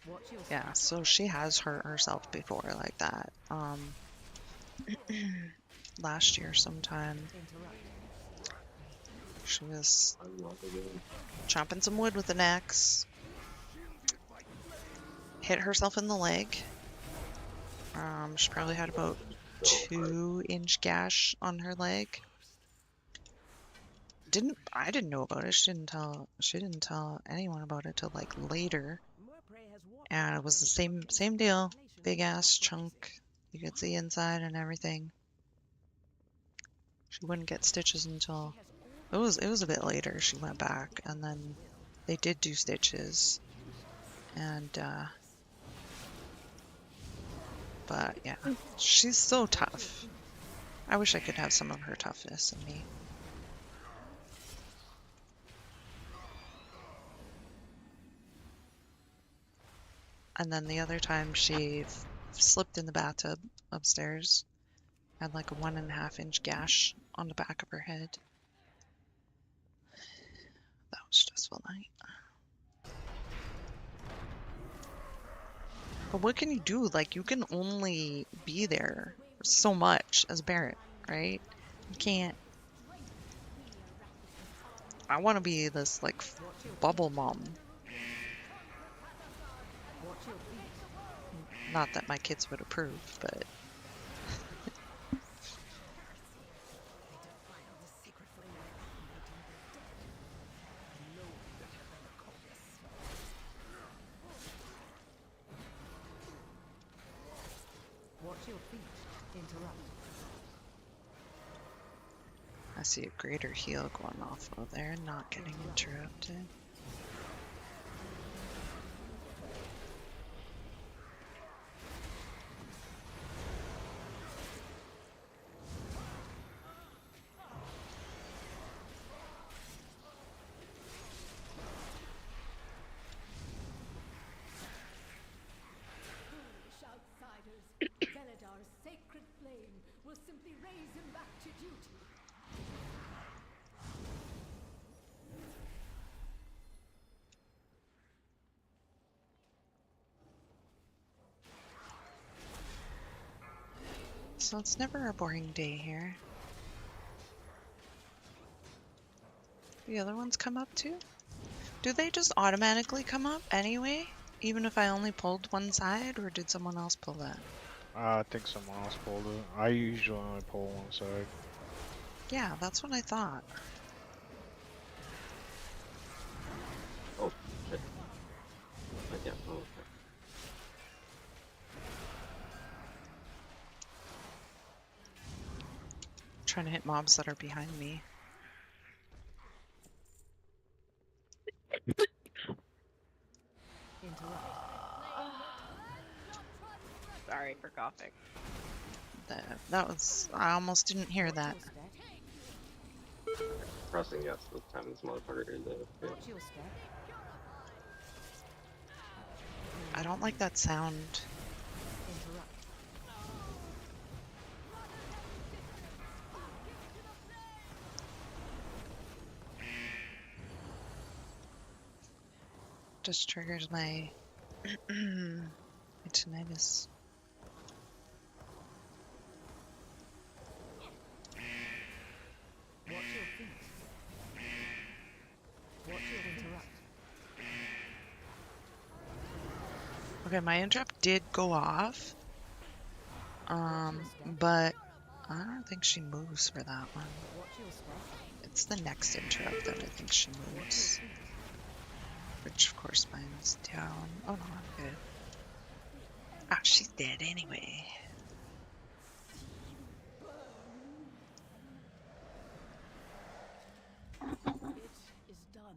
Watch your Yeah, so she has hurt herself before like that. Last year sometime. interrupt. She was chopping some wood with an axe. Hit herself in the leg. She probably had about 2-inch gash on her leg. I didn't know about it. She didn't tell anyone about it till like later. And it was the same deal. Big ass chunk. You could see inside and everything. She wouldn't get stitches until it was a bit later. She went back and then they did do stitches. And but yeah, she's so tough. I wish I could have some of her toughness in me. And then the other time she slipped in the bathtub upstairs, had like a 1.5-inch gash on the back of her head. That was a stressful night. But what can you do? Like, you can only be there so much as a parent, right? You can't. I want to be this like bubble mom. Not that my kids would approve, but Watch your feet. Interrupt. I see a greater heal going off while they're not getting interrupted. Foolish outsiders. Veladar's sacred flame will simply raise him back to duty. So it's never a boring day here. The other ones come up too? Do they just automatically come up anyway? Even if I only pulled one side, or did someone else pull that? I think someone else pulled it. I usually only pull one side. Yeah, that's what I thought. Oh, shit. Yeah, oh, okay. trying to hit mobs that are behind me. Interrupt. Sorry for coughing. That was. I almost didn't hear Watch that. your step. Pressing yes this time this motherfucker is it. Watch your step. I don't like that sound. Interrupt. Just triggers my tinnitus. Watch your feet. Watch your interrupt. Okay, my interrupt did go off. But I don't think she moves for that one. Watch your step. It's the next interrupt that I think she moves. Which of course mine's down. Oh no, I'm good. Ah, she's dead anyway. It is done.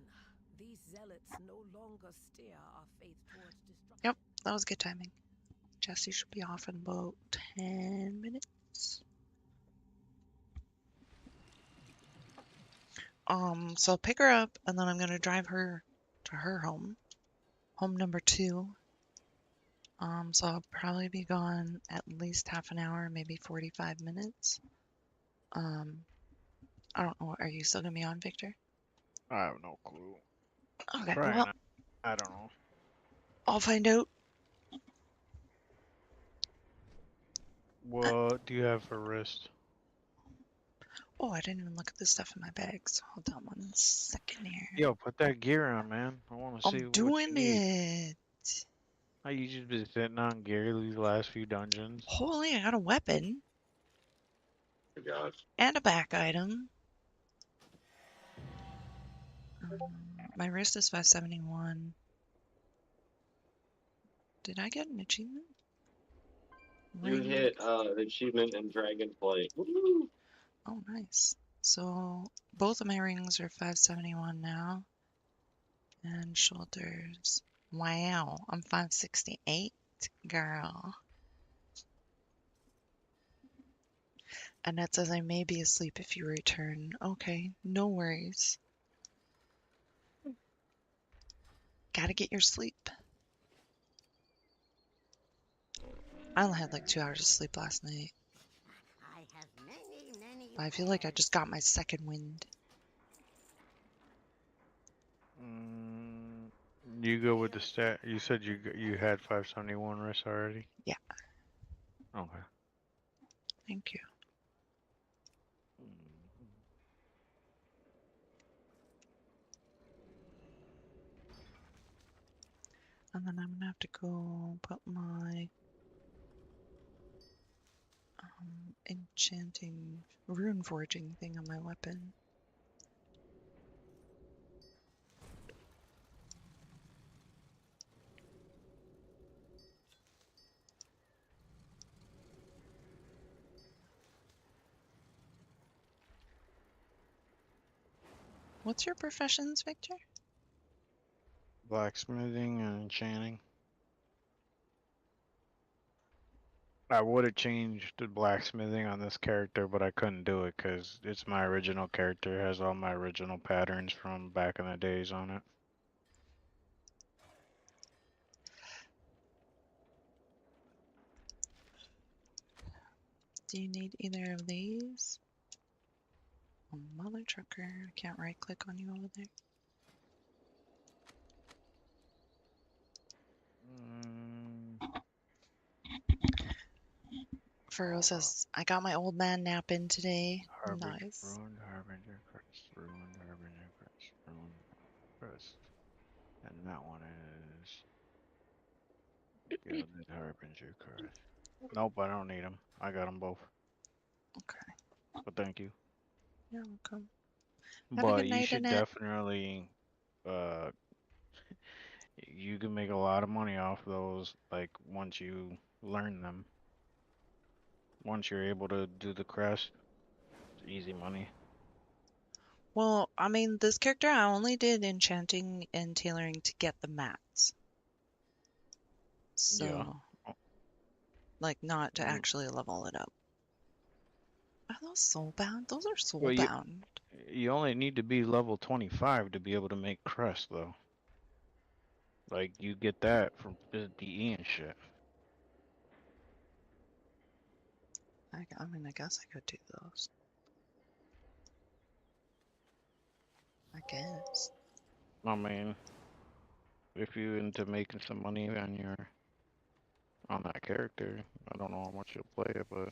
These zealots no longer steer our faith towards destruction. Yep, that was good timing. Jesse should be off in about 10 minutes. So I'll pick her up and then I'm gonna drive her to her home. Home number 2. So I'll probably be gone at least half an hour, maybe 45 minutes. I don't know. Are you still gonna be on, Victor? I have no clue. Okay, Probably well, not. I don't know. I'll find out. What do you have for wrist? Oh, I didn't even look at the stuff in my bags. Hold on 1 second here. Yo, put that gear on, man. I want to see I'm what doing you need. it. How you just been sitting on gear these last few dungeons? Holy, I got a weapon Oh my gosh. and a back item. My wrist is 571. Did I get an achievement? You Ring. hit the achievement in Dragonflight. Woo! Oh, nice. So both of my rings are 571 now. And shoulders. Wow, I'm 568, girl. Annette says I may be asleep if you return. Okay, no worries. Gotta get your sleep. I only had like 2 hours of sleep last night. I have many But I feel like I just got my second wind. You go with the stat. You said you had 571 wrist already? Yeah, Okay. thank you. And then I'm gonna have to go put my enchanting rune forging thing on my weapon. What's your professions, Victor? Blacksmithing and enchanting. I would have changed the blacksmithing on this character, but I couldn't do it because it's my original character. It has all my original patterns from back in the days on it. Do you need either of these? Oh, mother trucker. I can't right click on you over there. Furrow says, I got my old man nap in today. Nice. Ruined Harbinger Crest. Ruined Harbinger Crest. Ruined Crest. And that one is Gilded Harbinger Crest. Nope, I don't need them. I got them both. Okay. But thank you. You're welcome. Have a But good you night, should Annette. definitely you can make a lot of money off those like once you learn them. Once you're able to do the crest, easy money. Well, I mean, this character I only did enchanting and tailoring to get the mats. Yeah. So, like, not to Mm, actually level it up. Are those soulbound? Those are Well, soulbound. you only need to be level 25 to be able to make crest, though. Like, you get that from the DE and shit. I mean, I guess I could do those. I guess. I mean, if you into making some money on that character, I don't know how much you'll play it, but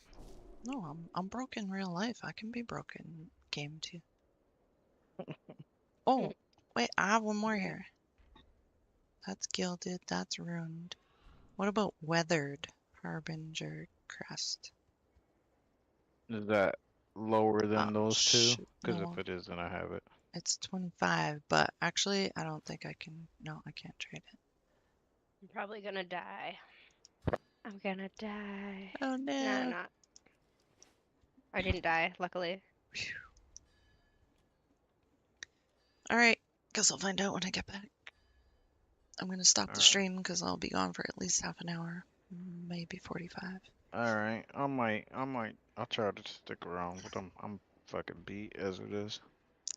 No, I'm broke in real life. I can be broken in game too. Oh, wait, I have one more here. That's gilded, that's ruined. What about weathered harbinger crest? is that lower Oh, than those two? shoot. Because No, if it is, then I have it. it's 25, but actually, I don't think I can. No, I can't trade it. I'm probably gonna die. I'm gonna die. Oh No, I'm no. not. I didn't die, luckily. Phew. All right, guess I'll find out when I get back. I'm gonna stop the Alright. stream because I'll be gone for at least half an hour, maybe 45. Alright. I'll try to stick around, but I'm fucking beat as it is.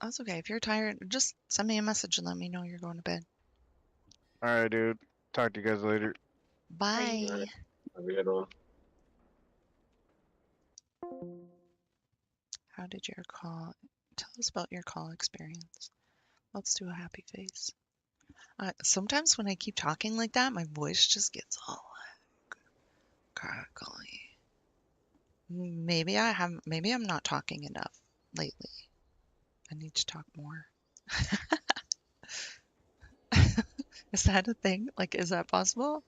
That's okay. If you're tired, just send me a message and let me know you're going to bed. Alright, dude. Talk to you guys later. Bye. Alright. Have a good one. How did your call? Tell us about your call experience. Let's do a happy face. Sometimes when I keep talking like that, my voice just gets all crackly. Maybe I'm not talking enough lately. I need to talk more. Is that a thing? Like, is that possible?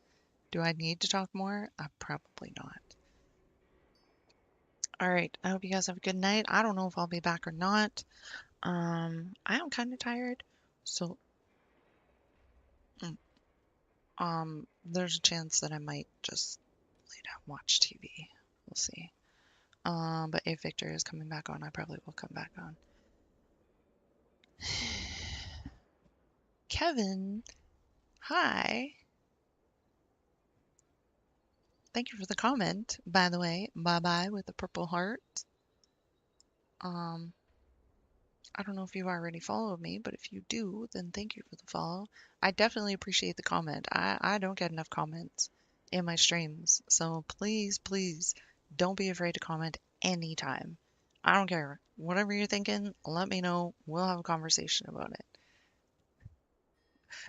Do I need to talk more? Probably not. All right. I hope you guys have a good night. I don't know if I'll be back or not. I am kind of tired, so there's a chance that I might just lay down and watch TV. We'll see. But if Victor is coming back on, I probably will come back on. Kevin, hi. Thank you for the comment, by the way. Bye bye with the purple heart. Um, I don't know if you've already followed me, but if you do, then thank you for the follow. I definitely appreciate the comment. I don't get enough comments in my streams, so please, please don't be afraid to comment anytime. I don't care. Whatever you're thinking, let me know. We'll have a conversation about it.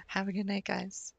Have a good night, guys.